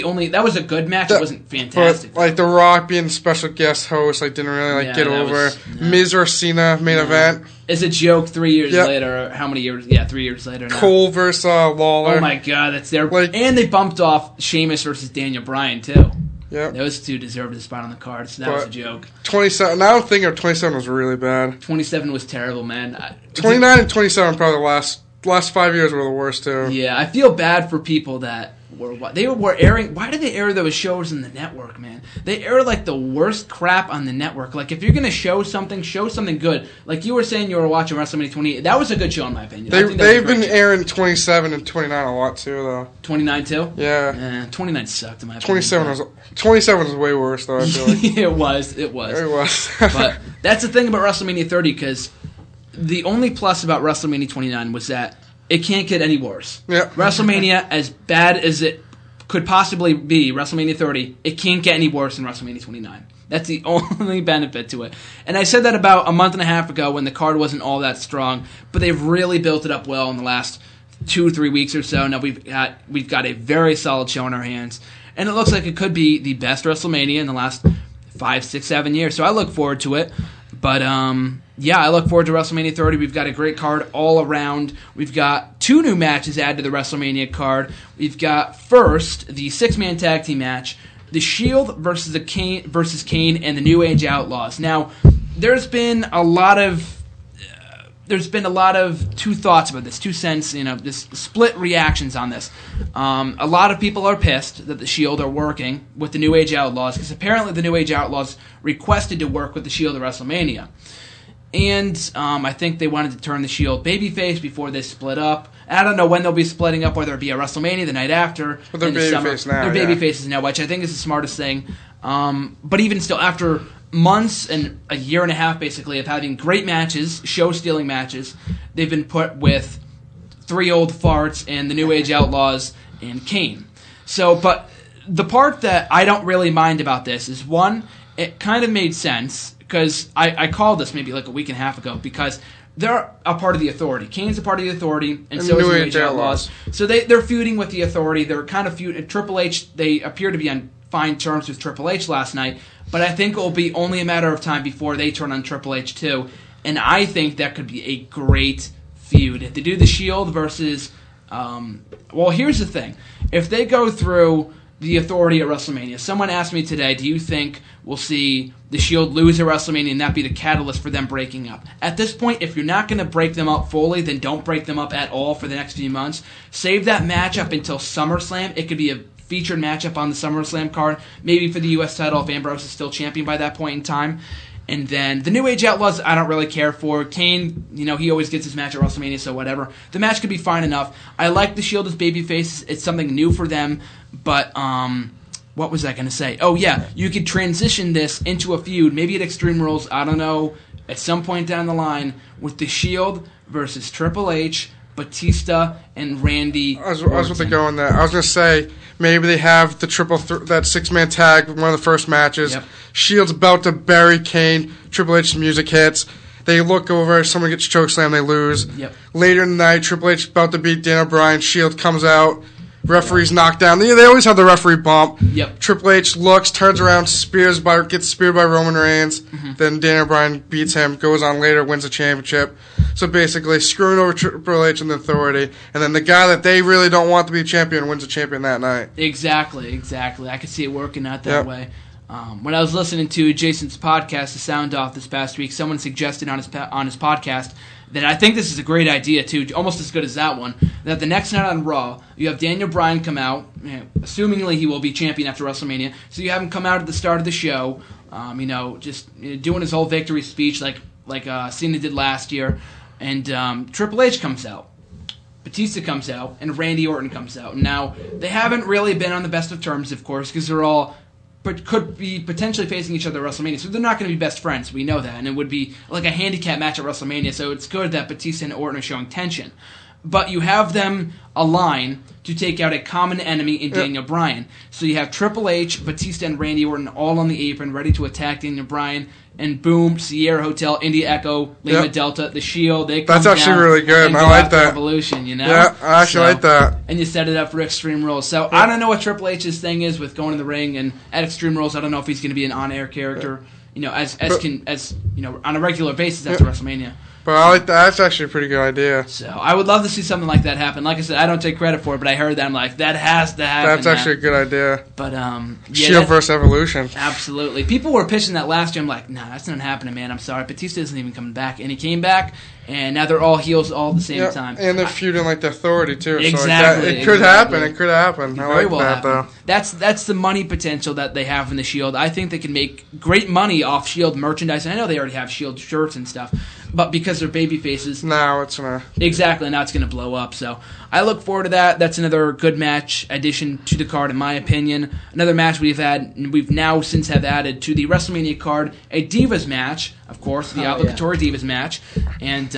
a good match. It wasn't fantastic. But, like, The Rock being the special guest host, like, didn't really get over. Miz or Cena main event. It's a joke 3 years later. How many years? Yeah, 3 years later now. Cole versus Lawler. Oh my God, that's their... and they bumped off Sheamus versus Daniel Bryan, too. Yeah, those two deserved a spot on the card, so that was a joke. 27. Now I'm thinking 27 was really bad. 27 was terrible, man. 29 and 27 probably the last 5 years were the worst too. Yeah, I feel bad for people that were airing. Why did they air those shows in the network, man? They air like the worst crap on the network. Like if you're gonna show something good. Like you were saying, you were watching WrestleMania 28. That was a good show in my opinion. They've been airing 27 and 29 a lot too, though. 29 too? Yeah. 29 sucked in my opinion. 27 was way worse though. I feel like it was. It was. But that's the thing about WrestleMania 30 because the only plus about WrestleMania 29 was that it can't get any worse. Yeah. WrestleMania, as bad as it could possibly be, WrestleMania 30, it can't get any worse than WrestleMania 29. That's the only benefit to it. And I said that about a month and a half ago when the card wasn't all that strong, but they've really built it up well in the last 2 or 3 weeks or so. Now we've got a very solid show in our hands, and it looks like it could be the best WrestleMania in the last 5, 6, 7 years. So I look forward to it. But, I look forward to WrestleMania 30. We've got a great card all around. We've got 2 new matches added to the WrestleMania card. We've got, first, the 6-man tag team match, The Shield versus Kane and the New Age Outlaws. Now, there's been a lot of two thoughts about this, 2 cents, this split reactions on this. A lot of people are pissed that the Shield are working with the New Age Outlaws because apparently the New Age Outlaws requested to work with the Shield at WrestleMania. And I think they wanted to turn the Shield babyface before they split up. I don't know when they'll be splitting up, whether it be at WrestleMania the night after. But they're babyface now. They're babyfaces now, which I think is the smartest thing. But even still, after months and a year and a half, basically, of having great matches, show-stealing matches, they've been put with 3 old farts and the New Age Outlaws and Kane. So, but the part that I don't really mind about this is, one, it kind of made sense, because I called this maybe like a week and a half ago, because they're a part of the Authority. Kane's a part of the Authority, and so is the New Age Outlaws. So they're feuding with the Authority. They're kind of feuding. Triple H, they appear to be on fine terms with Triple H last night, but I think it will be only a matter of time before they turn on Triple H too, and I think that could be a great feud. If they do the Shield versus... here's the thing. If they go through the Authority at WrestleMania, someone asked me today, do you think we'll see the Shield lose at WrestleMania and that be the catalyst for them breaking up? At this point, if you're not going to break them up fully, then don't break them up at all for the next few months. Save that match up until SummerSlam. It could be a featured matchup on the SummerSlam card, maybe for the U.S. title if Ambrose is still champion by that point in time. And then the New Age Outlaws, I don't really care for. Kane, he always gets his match at WrestleMania, so whatever. The match could be fine enough. I like the Shield as babyface. It's something new for them. But, what was I going to say? Oh, yeah, you could transition this into a feud, maybe at Extreme Rules, I don't know, at some point down the line, with the Shield versus Triple H, Batista, and Randy I was with the going there. I was going to say, maybe they have the that 6-man tag, one of the first matches. Yep. Shield's about to bury Kane. Triple H's music hits. They look over. Someone gets chokeslammed. They lose. Yep. Later in the night, Triple H about to beat Daniel Bryan. Shield comes out. Referee's knocked down. They always have the referee bump. Yep. Triple H looks, turns around, gets speared by Roman Reigns. Then Daniel Bryan beats him, goes on later, wins the championship. So basically, screwing over Triple H and the Authority. And then the guy that they really don't want to be champion wins the champion that night. Exactly. I could see it working out that way. When I was listening to Jason's podcast, The Sound Off, this past week, someone suggested on his podcast that I think this is a great idea, too, almost as good as that one, that the next night on Raw, you have Daniel Bryan come out, assumingly he will be champion after WrestleMania, so you have him come out at the start of the show, doing his whole victory speech like Cena did last year, and Triple H comes out. Batista comes out, and Randy Orton comes out. Now, they haven't really been on the best of terms, of course, because they're all could be potentially facing each other at WrestleMania, so they're not going to be best friends. We know that, and it would be like a handicap match at WrestleMania, so it's good that Batista and Orton are showing tension. But you have them align to take out a common enemy in Daniel Bryan. So you have Triple H, Batista, and Randy Orton all on the apron, ready to attack Daniel Bryan. And boom, Sierra Hotel, India Echo, Lima Delta, The Shield. They come That's actually down really good. and I go like after that. Revolution, you know? Yeah, I actually like that. And you set it up for Extreme Rules. So I don't know what Triple H's thing is with going in the ring and at Extreme Rules. I don't know if he's going to be an on-air character, as on a regular basis after WrestleMania. But I like that. That's actually a pretty good idea. So I would love to see something like that happen. Like I said, I don't take credit for it, but I heard that. I'm like, that has to happen. That's actually a good idea. But Shield versus Evolution. Absolutely. People were pitching that last year. I'm like, nah, that's not happening, man. I'm sorry. Batista isn't even coming back, and he came back, and now they're all heels all at the same time. And they're feuding like the Authority too. Exactly. So it could happen. It could happen. I like that though. That's the money potential that they have in the Shield. I think they can make great money off Shield merchandise. And I know they already have Shield shirts and stuff, but because they're baby faces, now it's gonna now it's gonna blow up. So I look forward to that. That's another good match addition to the card, in my opinion. Another match we've now since have added to the WrestleMania card a Divas match, of course, the obligatory Divas match, and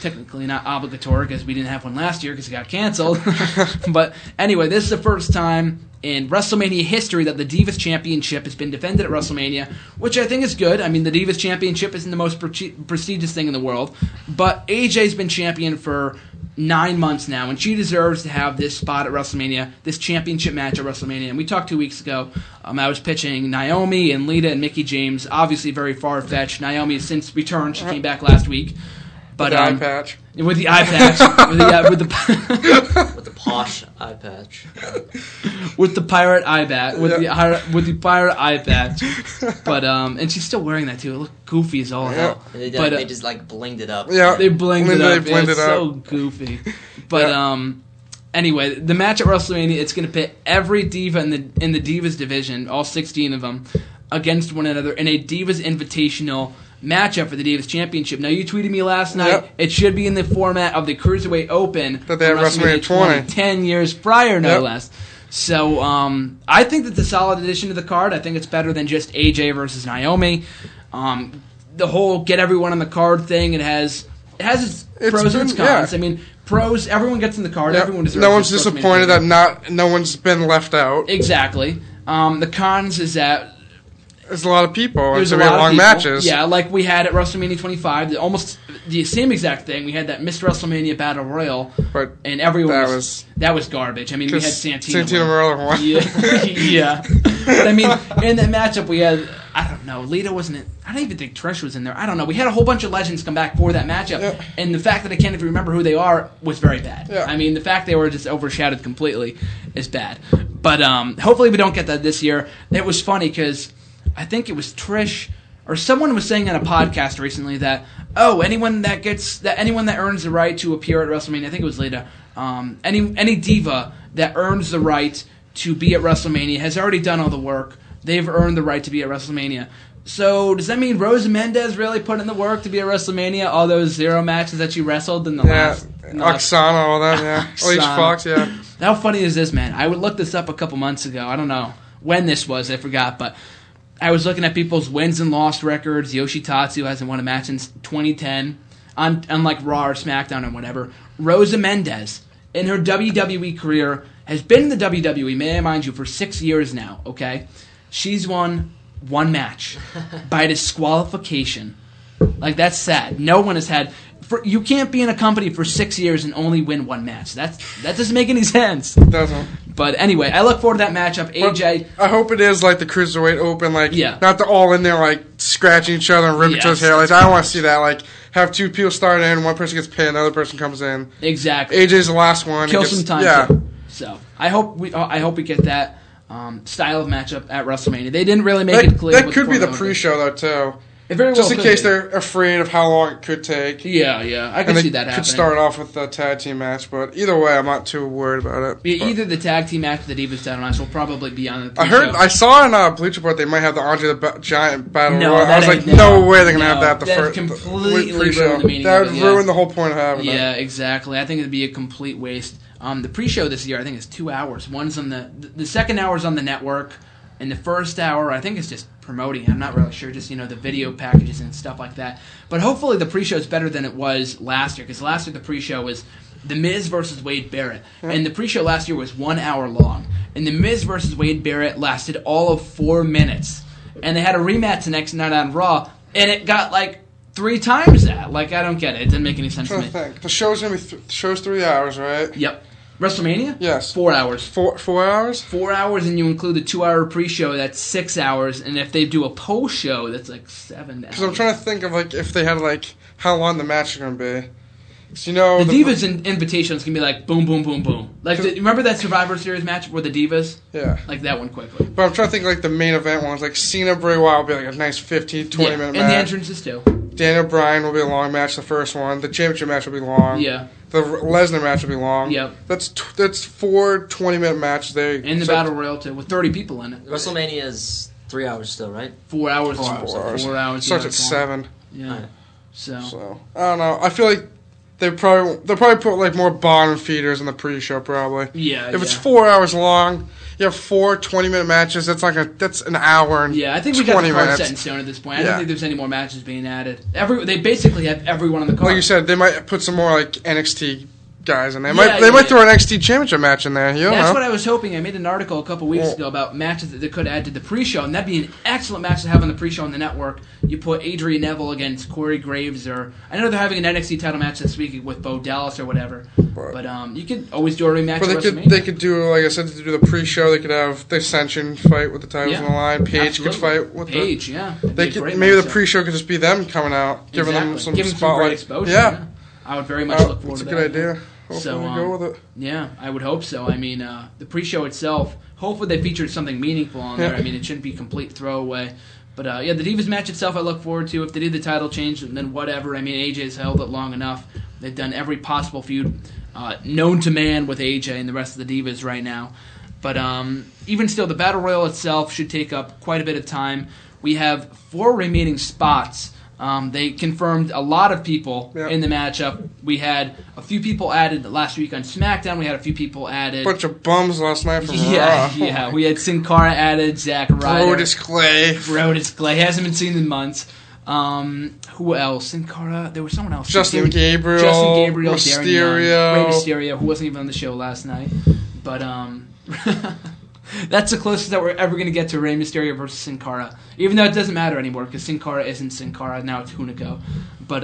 technically not obligatory because we didn't have one last year because it got canceled. But anyway, this is the first time in WrestleMania history that the Divas Championship has been defended at WrestleMania, which I think is good. I mean, the Divas Championship isn't the most prestigious thing in the world, but AJ's been champion for 9 months now, and she deserves to have this spot at WrestleMania, this championship match at WrestleMania. And we talked 2 weeks ago. I was pitching Naomi and Lita and Mickie James, obviously very far-fetched. Naomi has since returned. She came back last week. But, with the eye patch. With the eye patch. with the posh eye patch. With the pirate eye patch. With the pirate eye patch. But and she's still wearing that too. It looked goofy as all hell. They just like blinged it up. Yeah, they blinged it up. It's so goofy. But anyway, the match at WrestleMania, it's going to pit every diva in the Divas division, all 16 of them, against one another in a Divas Invitational matchup for the Divas Championship. Now, you tweeted me last night. It should be in the format of the Cruiserweight Open that they had WrestleMania 20. 10 years prior, no less. So, I think that's a solid addition to the card. I think it's better than just AJ versus Naomi. The whole get everyone on the card thing, it has its pros and its cons. I mean, pros, everyone gets in the card. Everyone deserves. No one's disappointed that no one's been left out. Exactly. The cons is that there's a lot of people. There's a lot of long matches. Yeah, like we had at WrestleMania 25, almost the same exact thing. We had that Mr. WrestleMania Battle Royal, and everyone that was garbage. I mean, we had Santino Marella won. Yeah. But I mean, in that matchup, we had, I don't know, Lita wasn't in. I don't even think Trish was in there. I don't know. We had a whole bunch of legends come back for that matchup, and the fact that I can't even remember who they are was very bad. Yeah. I mean, the fact they were just overshadowed completely is bad. But hopefully we don't get that this year. It was funny because I think it was Trish or someone was saying on a podcast recently that anyone that earns the right to appear at WrestleMania, I think it was Lita, any diva that earns the right to be at WrestleMania has already done all the work. They've earned the right to be at WrestleMania. So does that mean Rosa Mendez really put in the work to be at WrestleMania? All those 0 matches that she wrestled in the last... Oksana, all that, yeah. Alicia Fox, yeah. How funny is this, man? I would look this up a couple months ago. I don't know when this was. I forgot, but I was looking at people's wins and loss records. Yoshitatsu hasn't won a match since 2010 on like Raw or SmackDown or whatever. Rosa Mendez, in her WWE career, has been in the WWE, may I mind you, for 6 years now, okay? She's won 1 match by disqualification Like, that's sad. No one has had... You can't be in a company for 6 years and only win one match. That doesn't make any sense. It doesn't. But anyway, I look forward to that matchup. AJ... I hope it is like the Cruiserweight Open, like, not they're all in there, like, scratching each other and ripping each other's hair. Like, I don't want to see that. Like, have two people start in, one person gets pinned, another person comes in. Exactly. AJ's the last one. Kill some time, too. So, I hope we get that style of matchup at WrestleMania. They didn't really make it clear. That could be the pre-show, though, too. Just in case they're afraid of how long it could take. Yeah, I can see that happening. Could start off with the tag team match, but either way, I'm not too worried about it. Either the tag team match or the Divas title match will probably be on the pre-show. I saw in Bleach Report they might have the Andre the Giant battle. No, I was like, no way they're gonna have that. That completely ruin the meaning. That would ruin the whole point of having it. Yeah, exactly. I think it'd be a complete waste. The pre-show this year, I think, is 2 hours. One's on the second hour's on the network. And the first hour, I think it's just promoting. I'm not really sure, just, the video packages and stuff like that. But hopefully the pre-show is better than it was last year, because last year the pre-show was The Miz versus Wade Barrett. And the pre-show last year was 1 hour long. And The Miz versus Wade Barrett lasted all of 4 minutes. And they had a rematch the next night on Raw, and it got, 3 times that. I don't get it. It didn't make any sense to me. The show's going to be the show's 3 hours, right? Yep. WrestleMania? Yes. 4 hours. 4 hours? 4 hours, and you include the 2 hour pre-show, that's 6 hours, and if they do a post-show, that's 7 hours. Because I'm trying to think of, if they had, how long the match is going to be. So, the Divas Invitational is going to be boom, boom, boom, boom. Remember that Survivor Series match where the Divas? Yeah. That one quickly. But I'm trying to think, the main event ones, Cena, Bray Wyatt will be, a nice 15, 20-minute match. And the entrances, too. Daniel Bryan will be a long match, the first one. The championship match will be long. Yeah. The Lesnar match will be long. Yep. That's 4 20-minute matches there. And the Battle Royal, too, with 30 people in it. WrestleMania is 3 hours still, right? 4 hours. 4 hours. 4 hours. Starts at 7. Yeah. Right. So, I don't know. I feel like they'll probably put, more bottom feeders in the pre-show, probably. Yeah, If it's 4 hours long, you have 4 20-minute matches, that's an hour and 20 minutes. I think we got the card set in stone at this point. I don't think there's any more matches being added. They basically have everyone on the card. Like you said, they might put some more, NXT guys in there. They might throw an NXT Championship match in there. That's what I was hoping. I made an article a couple weeks ago about matches that they could add to the pre-show, and that'd be an excellent match to have on the pre-show on the network. You put Adrian Neville against Corey Graves, or I know they're having an NXT title match this week with Bo Dallas or whatever. But you could always do a rematch. But they could do, like I said, to do the pre-show. They could have the Ascension fight with the titles on the line. Paige could fight with Paige. Maybe the pre-show could just be them coming out, giving them some great exposure. Yeah. I would very much look forward to that. That's a good idea. So, go with it. Yeah, I would hope so. I mean, the pre-show itself, hopefully they featured something meaningful on there. I mean, it shouldn't be complete throwaway. But, the Divas match itself I look forward to. If they did the title change, then whatever. I mean, AJ's held it long enough. They've done every possible feud known to man with AJ and the rest of the Divas right now. But even still, the Battle Royal itself should take up quite a bit of time. We have 4 remaining spots. They confirmed a lot of people in the matchup. We had a few people added last week on SmackDown. We had a few people added. Bunch of bums last night from Raw. Yeah. We had Sin Cara added, Zack Ryder. Brodus Clay. Hasn't been seen in months. Who else? Sin Cara. There was someone else. Justin Gabriel. Mysterio. Rey Mysterio, who wasn't even on the show last night. But, that's the closest that we're ever going to get to Rey Mysterio versus Sin Cara. Even though it doesn't matter anymore, because Sin Cara isn't Sin Cara. Now it's Hunico. But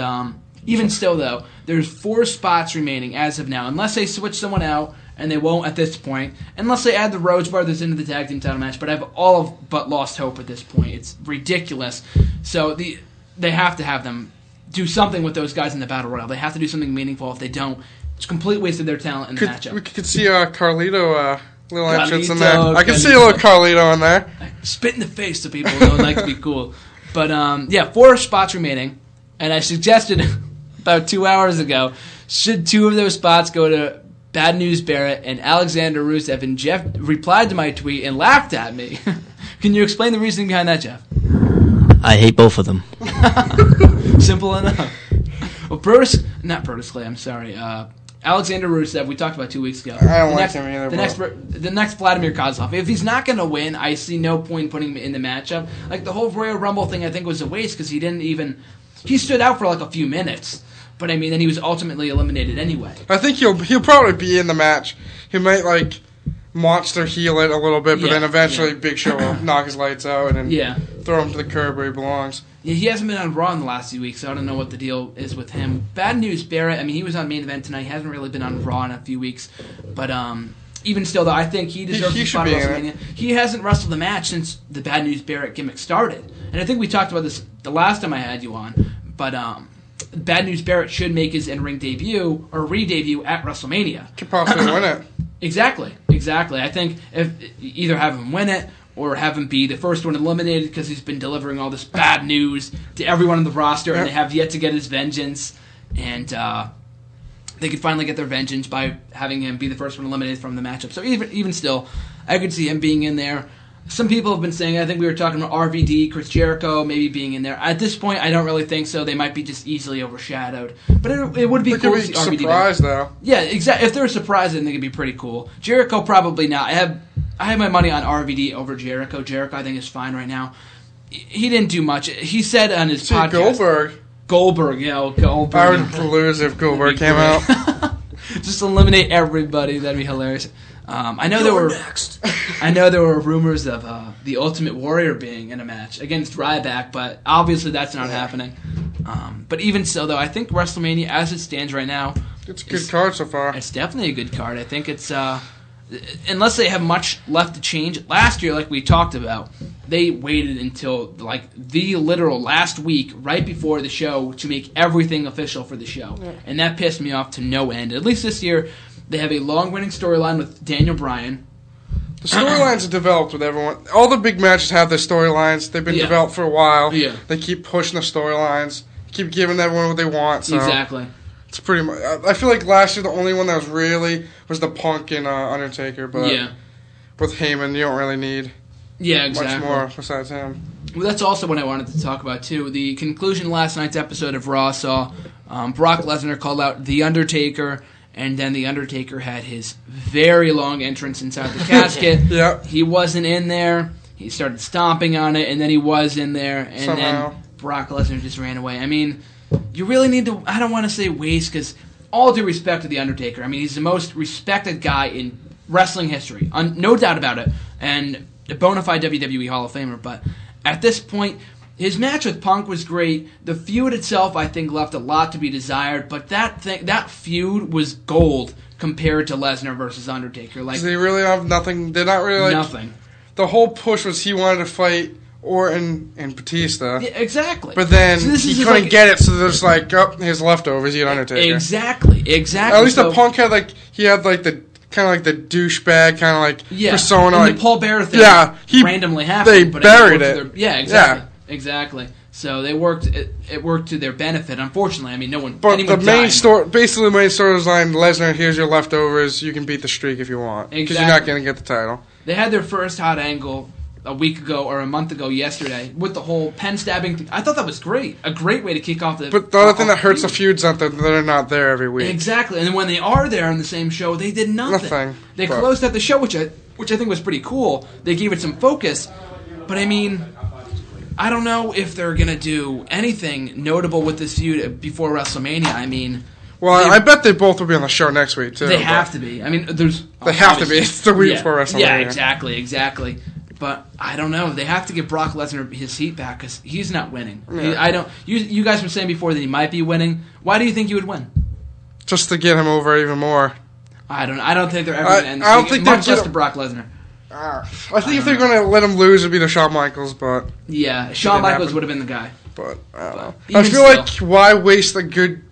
even still, though, there's 4 spots remaining as of now. Unless they switch someone out, and they won't at this point. Unless they add the Rhodes Brothers into the tag team title match. But I've all but lost hope at this point. It's ridiculous. So they have to have them do something with those guys in the Battle Royal. They have to do something meaningful. If they don't, it's a complete waste of their talent in the matchup. We could see Carlito... little entrance in there. I can see a little Carlito in there. Spit in the face to people who don't like to be cool. But, 4 spots remaining. And I suggested about 2 hours ago, should 2 of those spots go to Bad News Barrett and Alexander Rusev? And Jeff replied to my tweet and laughed at me. Can you explain the reasoning behind that, Jeff? I hate both of them. Simple enough. Well, Brodus Clay, I'm sorry. Alexander Rusev, we talked about 2 weeks ago. I don't like him either. The next Vladimir Kozlov. If he's not going to win, I see no point putting him in the matchup. The whole Royal Rumble thing, I think, was a waste because he didn't even... He stood out for a few minutes. But, I mean, then he was ultimately eliminated anyway. I think he'll probably be in the match. He might, monster heel it a little bit, but then eventually Big Show will knock his lights out and then throw him to the curb where he belongs. Yeah, he hasn't been on Raw in the last few weeks, so I don't know what the deal is with him. Bad news, Barrett. I mean, he was on Main Event tonight. He hasn't really been on Raw in a few weeks, but even still, though, I think he deserves to spot at WrestleMania. He hasn't wrestled the match since the Bad News Barrett gimmick started, and I think we talked about this the last time I had you on. But Bad News Barrett should make his in-ring debut or re-debut at WrestleMania. Could possibly win it. Exactly. I think if either have him win it or have him be the first one eliminated because he's been delivering all this bad news to everyone on the roster and they have yet to get his vengeance. And they could finally get their vengeance by having him be the first one eliminated from the matchup. So even still, I could see him being in there. Some people have been saying, I think we were talking about RVD, Chris Jericho, maybe being in there. At this point, I don't really think so. They might be just easily overshadowed. But it would be cool to see RVD. Surprise, though. Yeah, exactly. If they're surprised, I think it'd be pretty cool. Jericho, probably not. I have my money on RVD over Jericho. Jericho, I think, is fine right now. He didn't do much. He said on his podcast... Goldberg, Goldberg. I would lose if Goldberg came out. Just eliminate everybody. That'd be hilarious. I know there were rumors of the Ultimate Warrior being in a match against Ryback, but obviously that's not happening. But even so, though, I think WrestleMania, as it stands right now, it's a good card so far. It's definitely a good card. I think it's unless they have much left to change. Last year, like we talked about, they waited until like the literal last week, right before the show, to make everything official for the show, and that pissed me off to no end. At least this year, they have a long-running storyline with Daniel Bryan. The storylines are developed with everyone. All the big matches have their storylines. They've been developed for a while. Yeah. They keep pushing the storylines, keep giving everyone what they want. So exactly. It's pretty much. I feel like last year the only one that was the Punk and Undertaker, but with Heyman you don't really need much more besides him. Well, that's also what I wanted to talk about too. The conclusion of last night's episode of Raw saw Brock Lesnar called out The Undertaker. And then The Undertaker had his very long entrance inside the casket. He wasn't in there. He started stomping on it, and then he was in there. And then Brock Lesnar just ran away. I mean, you really need to... I don't want to say waste, because all due respect to The Undertaker. I mean, he's the most respected guy in wrestling history. No doubt about it. And a bona fide WWE Hall of Famer. But at this point... His match with Punk was great. The feud itself, I think, left a lot to be desired. But that feud was gold compared to Lesnar versus Undertaker. Like they really have nothing. They're not really nothing. The whole push was he wanted to fight Orton and Batista. Yeah, exactly. But then he couldn't get it, so there's like, his leftovers. He had Undertaker. Exactly. At least the Punk had the kind of like the douchebag kind of like persona. And the Paul Bearer thing. Randomly happened. They buried it. Exactly. Exactly. So they worked. It worked to their benefit. Unfortunately, I mean, no one. But the main basically the main storyline: Lesnar, here's your leftovers. You can beat the streak if you want, because you're not going to get the title. They had their first hot angle a week ago or a month ago yesterday with the whole pen stabbing thing. I thought that was great. A great way to kick off the. But the other thing that hurts the feud's that they're not there every week. Exactly, and when they are there on the same show, they did nothing. They closed out the show, which I think was pretty cool. They gave it some focus, but I mean. I don't know if they're going to do anything notable with this feud before WrestleMania. I mean... Well, I bet they both will be on the show next week, too. They have to be. I mean, there's... They have to be. It's the week before WrestleMania. Yeah, exactly. But I don't know. They have to give Brock Lesnar his seat back because he's not winning. Yeah. You guys were saying before that he might be winning. Why do you think he would win? Just to get him over even more. I don't think they're ever going to end this week, much less to Brock Lesnar. I think if they're going to let him lose, it'd be the Shawn Michaels, but... Yeah, Shawn Michaels would have been the guy. But, I don't know. I feel like, why waste a good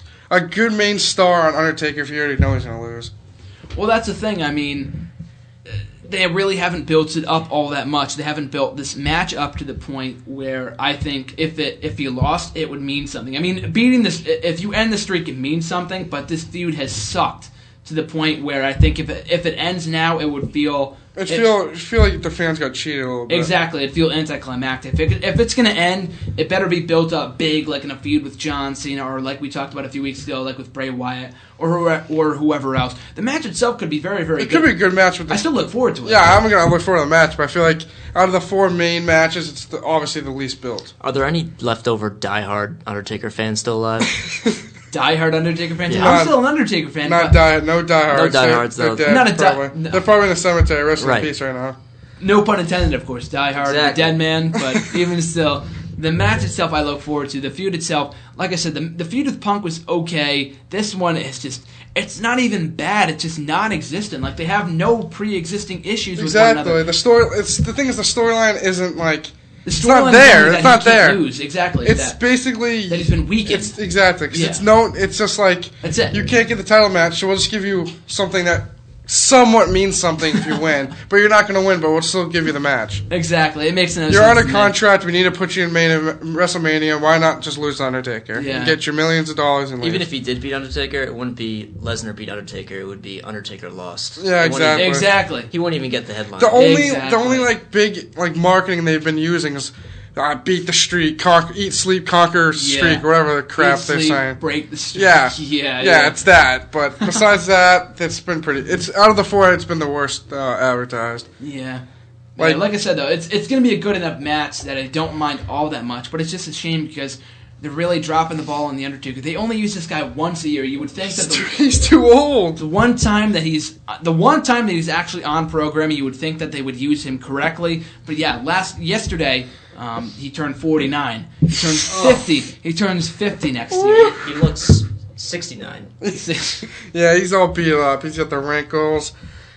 main star on Undertaker if you already know he's going to lose? Well, that's the thing. I mean, they really haven't built it up all that much. They haven't built this match up to the point where I think if he lost, it would mean something. I mean, beating this... If you end the streak, it means something, but this feud has sucked to the point where I think if it ends now, it would feel... It feel like the fans got cheated a little bit. Exactly. It'd feel anticlimactic. If it's going to end, it better be built up big, like in a feud with John Cena, or like we talked about a few weeks ago, like with Bray Wyatt, or whoever else. The match itself could be very, very good. It could be a good match. I still look forward to it. Yeah, I'm going to look forward to the match, but I feel like out of the four main matches, it's obviously the least built. Are there any leftover diehard Undertaker fans still alive? diehard Undertaker fan. Yeah. I'm still an Undertaker fan. No diehards. No diehards, though. They're Not a probably. They're probably in the cemetery, resting in peace right now. No pun intended, of course. Diehard, Exactly. dead man, but even still, the match itself I look forward to. The feud itself, like I said, the feud with Punk was okay. This one is just, it's not even bad. It's just non-existent. Like, they have no pre-existing issues with one another. The thing is, the storyline isn't like. It's storyline not there. is It's that not he can't there. lose. Exactly. It's basically that he's been weakened. It's exactly because Yeah. It's just like That's it. you can't get the title match, so we'll just give you something that somewhat means something if you win, but you're not going to win. But we'll still give you the match. Exactly. It makes no sense. You're under to me. contract. We need to put you in main WrestleMania. Why not just lose to Undertaker? Yeah. And get your millions of dollars and leave. Even if he did beat Undertaker, it wouldn't be Lesnar beat Undertaker. It would be Undertaker lost. Yeah, exactly. Exactly. He wouldn't even get the headline. The only like big like marketing they've been using is beat the streak, eat, sleep, conquer streak, whatever the crap they're saying. Break the streak. Yeah, yeah, it's that. But besides that, it's been pretty. It's out of the four, it's been the worst advertised. Yeah. Like I said though, it's going to be a good enough match that I don't mind all that much. But it's just a shame because they're really dropping the ball on the Undertaker. They only use this guy once a year. You would think that he's too old. The one time that he's actually on programming, you would think that they would use him correctly. But yeah, yesterday. He turned 49. He turns 50. He turns 50 next year. He looks 69. Yeah, he's all beat up. He's got the wrinkles.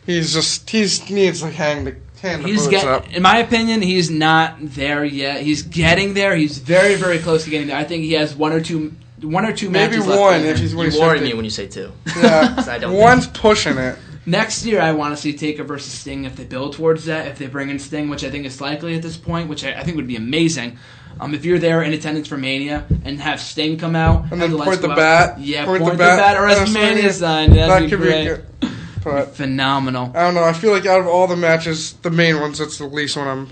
He needs to hang the boots up. In my opinion, he's not there yet. He's getting there. He's very, very close to getting there. I think he has one or two matches maybe left. One if he's when you worry me when you say two. Yeah, one's pushing it. Next year, I want to see Taker versus Sting if they build towards that. If they bring in Sting, which I think is likely at this point, which I think would be amazing. If you're there in attendance for Mania and have Sting come out and then point the bat, yeah, point the bat or as Mania sign. That could be great. But phenomenal. I don't know. I feel like out of all the matches, the main ones, that's the least one I'm.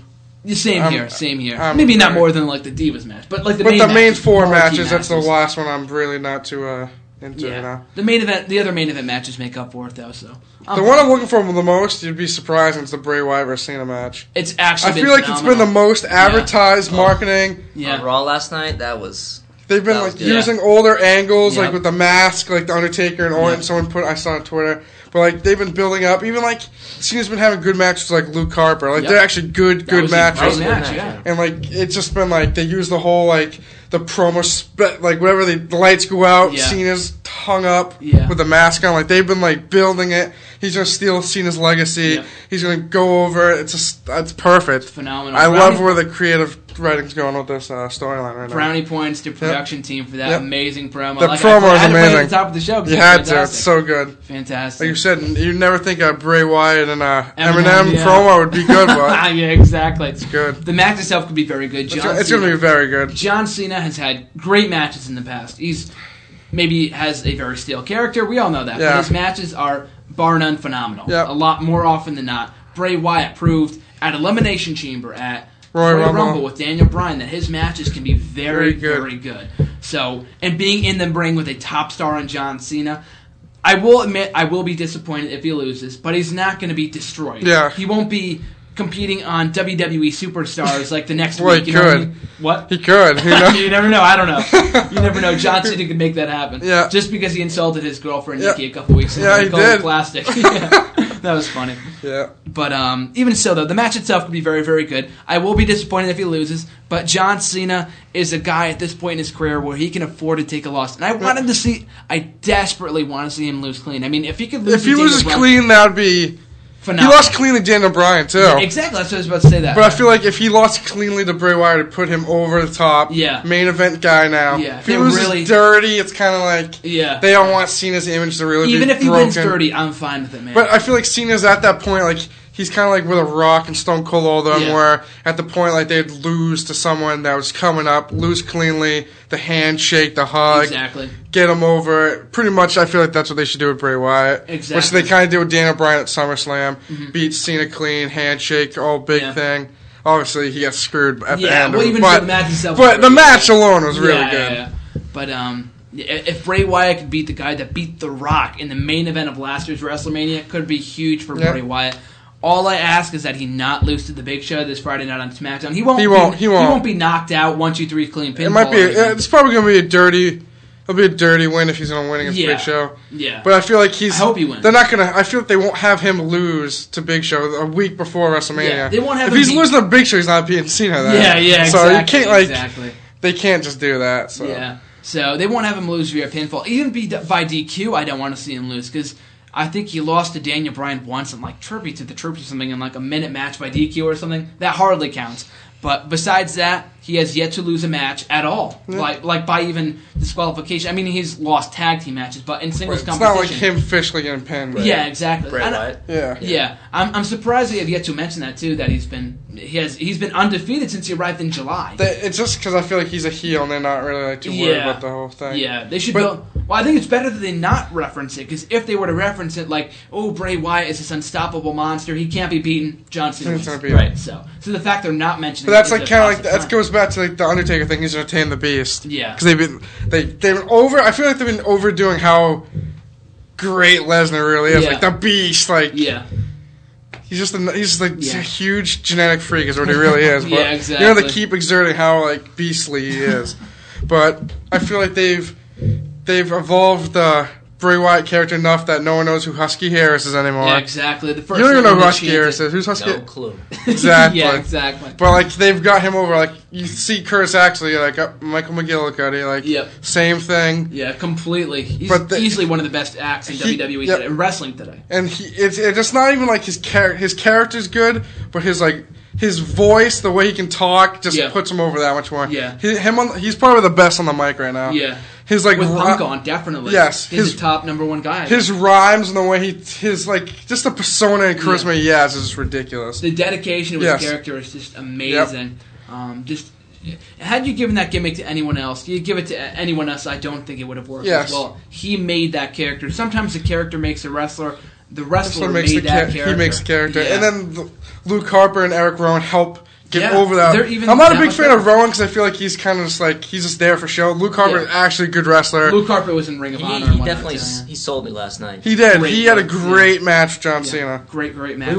Same here. Maybe not more than like the Divas match, but like the main four matches, that's the last one I'm really not too into now. The other main event matches make up for it though. So the one I'm looking for the most, you'd be surprised, it's the Bray Wyatt versus Cena match. It's actually. I feel like it's been the most advertised marketing. Yeah. On Raw last night, that was. They've been using older angles, like with the mask, like the Undertaker and Orton. I saw on Twitter. But like they've been building up, even like Cena's been having good matches like Luke Harper. Like they're actually good matches. And like it's just been like they use the whole like the promo like whatever the lights go out, Cena's hung up with the mask on. Like they've been like building it. He's gonna steal Cena's legacy. He's gonna go over it. It's perfect. It's phenomenal. I love where the creative writing's going with this storyline right now. Brownie points to production team for that amazing promo. The promo is amazing. At the top of the show. You had to. It's so good. Fantastic. Like you said, you never think a Bray Wyatt and a Eminem promo would be good, but yeah, exactly. It's good. The match itself could be very good. It's going to be very good. John Cena has had great matches in the past. He's maybe has a very stale character. We all know that. But his matches are bar none phenomenal. A lot more often than not. Bray Wyatt proved at Elimination Chamber at Royal Rumble with Daniel Bryan that his matches can be very, very good. So, and being in the ring with a top star in John Cena, I will admit I will be disappointed if he loses, but he's not going to be destroyed. Yeah. He won't be competing on WWE superstars like the next well, week. He could. What I mean? What? He could. You never know. I don't know. You never know. John Cena could make that happen. Yeah. Just because he insulted his girlfriend Nikki a couple weeks ago. Yeah, he did. Plastic. That was funny. Yeah. But even so, though, the match itself could be very, very good. I will be disappointed if he loses, but John Cena is a guy at this point in his career where he can afford to take a loss. And I desperately want to see him lose clean. I mean, if he could lose If he loses clean, that would be... phenomenal. He lost cleanly to Daniel Bryan, too. Yeah, exactly. That's what I was about to say that. But I feel like if he lost cleanly to Bray Wyatt, it'd put him over the top. Yeah. Main event guy now. Yeah. If he loses dirty, it's kind of like... Yeah. They don't want Cena's image to really Even be if he broken. wins dirty, I'm fine with it, man. But I feel like Cena's at that point, like... He's kind of like with a Rock and Stone Cold all them, where at the point like they'd lose to someone that was coming up, lose cleanly, the handshake, the hug, exactly, get him over. Pretty much, I feel like that's what they should do with Bray Wyatt. Exactly, which they kind of did with Daniel Bryan at SummerSlam, beat Cena clean, handshake, all big thing. Obviously, he got screwed at the end. Well, even but the match itself, but the match alone was really good. Yeah. But if Bray Wyatt could beat the guy that beat The Rock in the main event of last year's WrestleMania, it could be huge for Bray Wyatt. All I ask is that he not lose to the Big Show this Friday night on SmackDown. He won't be knocked out 1, 2, 3 clean pinfall. It might be. It's probably going to be a dirty. It'll be a dirty win if he's going to win against Big Show. Yeah. But I feel like I hope he wins. They're not going to... I feel like they won't have him lose to Big Show a week before WrestleMania. Yeah, they won't have if him he's losing to Big Show, he's not beating Cena then. Yeah, so exactly. you can't, exactly. They can't just do that. So. Yeah. So they won't have him lose via pinfall. Even by DQ, I don't want to see him lose because I think he lost to Daniel Bryan once in like Tribute to the Troops or something in like a minute match by DQ or something. That hardly counts. But besides that, he has yet to lose a match at all. Yeah. Like by even disqualification. I mean, he's lost tag team matches, but in singles competition. It's not like him officially getting pinned. Right? Yeah, exactly. Bray Wyatt. Yeah. I'm surprised they have yet to mention that too. That he's been undefeated since he arrived in July. It's just because I feel like he's a heel and they're not really too worried about the whole thing. Yeah, they should. Well, I think it's better that they not reference it because if they were to reference it, like, oh, Bray Wyatt is this unstoppable monster, he can't be beaten. John Cena, right? So the fact they're not mentioning, but that's like kind of like that goes back to like the Undertaker thing. He's gonna tame the Beast. Yeah, because they've been over. I feel like they've been overdoing how great Lesnar really is. Like the Beast. Like he's just a huge genetic freak is what he really is. But, exactly. You know, they keep exerting how like beastly he is. But I feel like they've evolved the Bray Wyatt character enough that no one knows who Husky Harris is anymore. Yeah, exactly. The first you don't even know who Husky Harris is. Who's Husky? No clue. Exactly. Yeah, exactly. But like they've got him over. Like you see Curtis Axel, you're like Michael McGillicuddy, like same thing. Yeah, completely. He's easily one of the best acts in WWE today, in wrestling today. And it's not even like his character's good, but his voice, the way he can talk, just puts him over that much more. Yeah, he's probably the best on the mic right now. Yeah, his like with Punk on, definitely. Yes, he's the top #1 guy. His rhymes and the way his like just the persona and charisma he has is just ridiculous. The dedication to his character is just amazing. Just had you given that gimmick to anyone else, you give it to anyone else, I don't think it would have worked as well. He made that character. Sometimes the character makes a wrestler. The wrestler made that character. He makes the character. And then Luke Harper and Eric Rowan help get over that. I'm not a big fan of Rowan because I feel like he's kind of just like, he's just there for show. Luke Harper is actually a good wrestler. Luke Harper was in Ring of Honor. He definitely he sold me last night. He did. He had a great match with John Cena. Great match.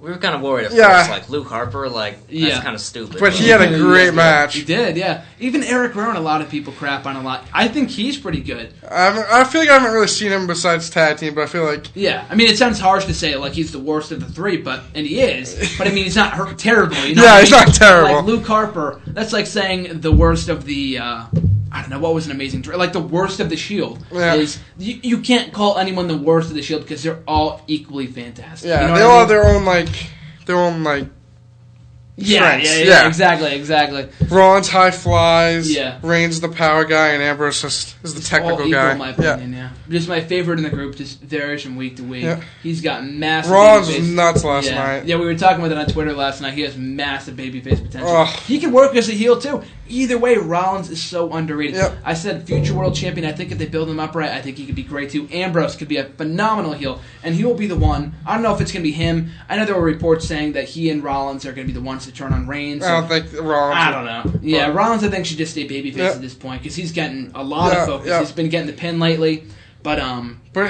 We were kind of worried at first, like Luke Harper, that's kind of stupid. But he had a great match. He did, yeah. Even Eric Rowan, a lot of people crap on a lot. I think he's pretty good. I feel like I haven't really seen him besides tag team, but I feel like I mean, it sounds harsh to say like he's the worst of the three, and he is. But I mean, he's not terrible. You know he's not terrible. Like Luke Harper, that's like saying the worst of the. I don't know what was an amazing like the worst of the Shield is you can't call anyone the worst of the Shield because they're all equally fantastic. Yeah, you know they all have their own strengths. Yeah, exactly. Rollins high flies. Yeah, Reigns the power guy, and Ambrose is the technical guy. In my opinion, just my favorite in the group. Just varies from week to week. Yeah. He's got massive. Rollins was nuts last night. Yeah, we were talking about it on Twitter last night. He has massive babyface potential. He can work as a heel too. Either way, Rollins is so underrated. Yep. I said future world champion. I think if they build him up right, I think he could be great too. Ambrose could be a phenomenal heel, and he will be the one. I don't know if it's going to be him. I know there were reports saying that he and Rollins are going to be the ones to turn on Reigns. I don't think Rollins. I don't know. Yeah, Rollins I think should just stay babyface at this point because he's getting a lot of focus. He's been getting the pin lately, but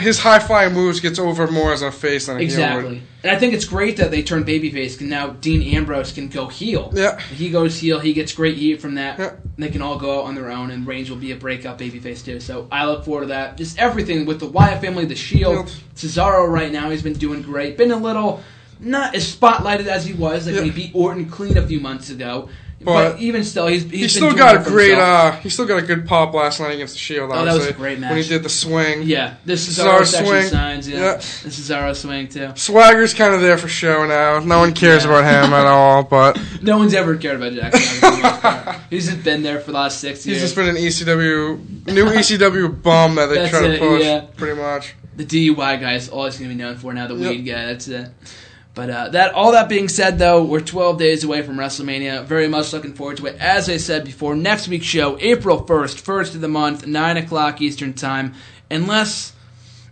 his high flying moves gets over more as a face than a heel. Exactly. And I think it's great that they turned babyface, and now Dean Ambrose can go heel. Yeah. He goes heel, he gets great heat from that. Yeah. They can all go out on their own, and Reigns will be a breakout babyface too. So I look forward to that. Just everything with the Wyatt family, the Shield. Cesaro right now, he's been doing great. Been a little not as spotlighted as he was, when he beat Orton clean a few months ago. But even still, he's still got a great. He still got a good pop last night against the Shield. Oh, that was a great match when he did the swing. Yeah, the Cesaro swing signs. Yeah, the Cesaro swing too. Swagger's kind of there for show now. No one cares about him at all. But no one's ever cared about Jackson. He's just been there for the last 6 years. He's just been an new ECW bum that they try to push. Pretty much. The DUI guy is all he's going to be known for now. The weed guy. That's it. But all that being said, though, we're 12 days away from WrestleMania. Very much looking forward to it. As I said before, next week's show, April 1st, first of the month, 9 o'clock Eastern Time. Unless,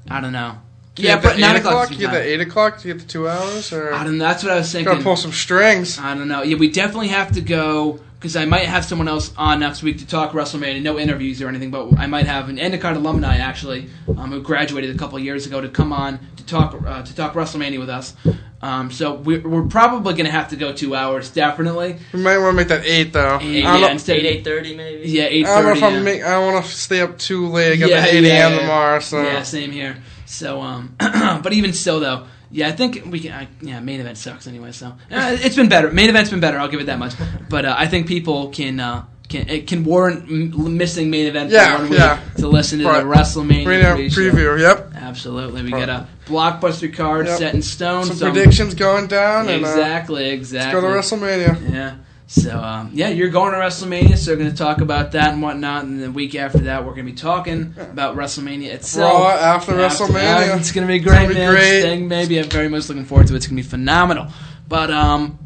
I don't know. But 9 o'clock. You get the 8 o'clock to get the 2 hours? Or I don't know. That's what I was thinking. Gotta pull some strings. I don't know. Yeah, we definitely have to go, because I might have someone else on next week to talk WrestleMania. No interviews or anything, but I might have an Endicott alumni, actually, who graduated a couple of years ago, to come on to talk WrestleMania with us. So we're probably going to have to go 2 hours, definitely. We might want to make that 8, though. 8:30 maybe? Yeah, 8:30. I don't know if I don't want to stay up too late. I got the 8 a.m. tomorrow. So. Yeah, same here. So, but even still, though, yeah, I think we can. Main event sucks anyway, so it's been better. Main event's been better. I'll give it that much. But I think people can warrant missing main event for 1 week to listen to the WrestleMania preview. Yep, absolutely. We got a blockbuster card set in stone. Some predictions going down. Exactly. Let's go to WrestleMania. Yeah. So, you're going to WrestleMania, so we're going to talk about that and whatnot, and the week after that, we're going to be talking about WrestleMania itself. Raw after WrestleMania. It's going to be great, man. Thing, maybe. I'm very much looking forward to it. It's going to be phenomenal. But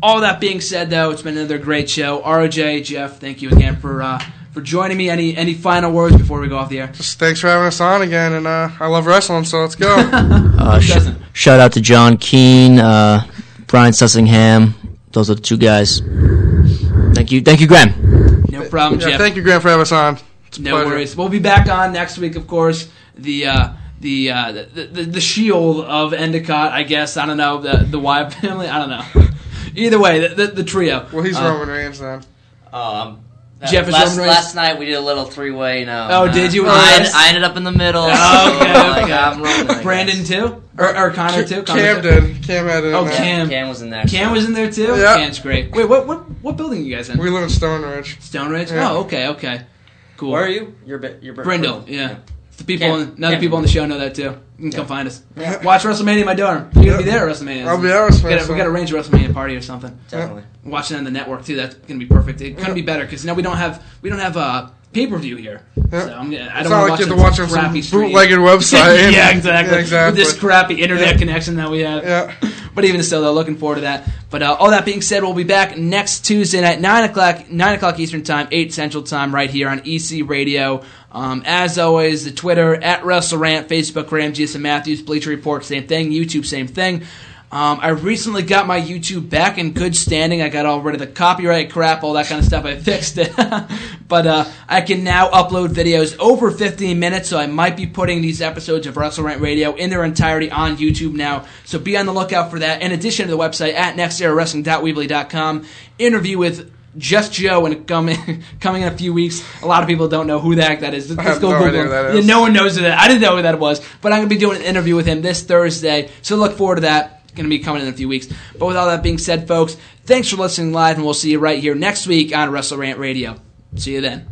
all that being said, though, it's been another great show. RJ, Jeff, thank you again for joining me. Any final words before we go off the air? Just thanks for having us on again, and I love wrestling, so let's go. Shout out to John Cena, Brian Sussingham. Those are the 2 guys. Thank you, Graham. No problem, Jeff. Thank you, Graham, for having us on. It's a pleasure. Worries. We'll be back on next week, of course. The Shield of Endicott, I guess. I don't know. The Wyatt family. I don't know. Either way, the trio. Well, he's Roman Reigns then. Jeff is Roman Reigns. Last night we did a little 3-way. Did you? I ended up in the middle. Okay. I'm rolling, Brandon too, or Connor too. Cam did. Cam had it. Cam was in there. Cam was in there too. Yeah. Cam's great. Wait, what building are you guys in? We live in Stone Ridge. Stone Ridge. Yeah. Oh, okay. Cool. Where are you? You're Brindle. Yeah. The people, people on the show know that too. You can come find us. Yeah. Watch WrestleMania, my daughter. You're gonna be there at WrestleMania. I'll be there. We got to arrange a WrestleMania party or something. Definitely. Watch it on the network too. That's gonna be perfect. It couldn't be better because we don't have pay-per-view here. Yeah. So I don't want to watch some watching crappy some bootlegged website. Yeah, exactly. Exactly. With this crappy internet connection that we have. Yeah. But even still, though, looking forward to that. But all that being said, we'll be back next Tuesday night, 9 o'clock Eastern Time, 8 Central Time, right here on EC Radio. As always, the Twitter, at WrestleRant, Facebook, Graham Jason Matthews, Bleacher Report, same thing, YouTube, same thing. I recently got my YouTube back in good standing. I got all rid of the copyright crap, all that kind of stuff. I fixed it. But I can now upload videos over 15 minutes, so I might be putting these episodes of WrestleRant Radio in their entirety on YouTube now. So be on the lookout for that. In addition to the website at nexterrawrestling.weebly.com, interview with Just Joe, and coming in a few weeks. A lot of people don't know who the heck that is. Let's go Google him. That is. Yeah, no one knows who that. I didn't know who that was, but I'm going to be doing an interview with him this Thursday, so look forward to that. Going to be coming in a few weeks. But with all that being said, folks, thanks for listening live, and we'll see you right here next week on WrestleRant Radio. See you then.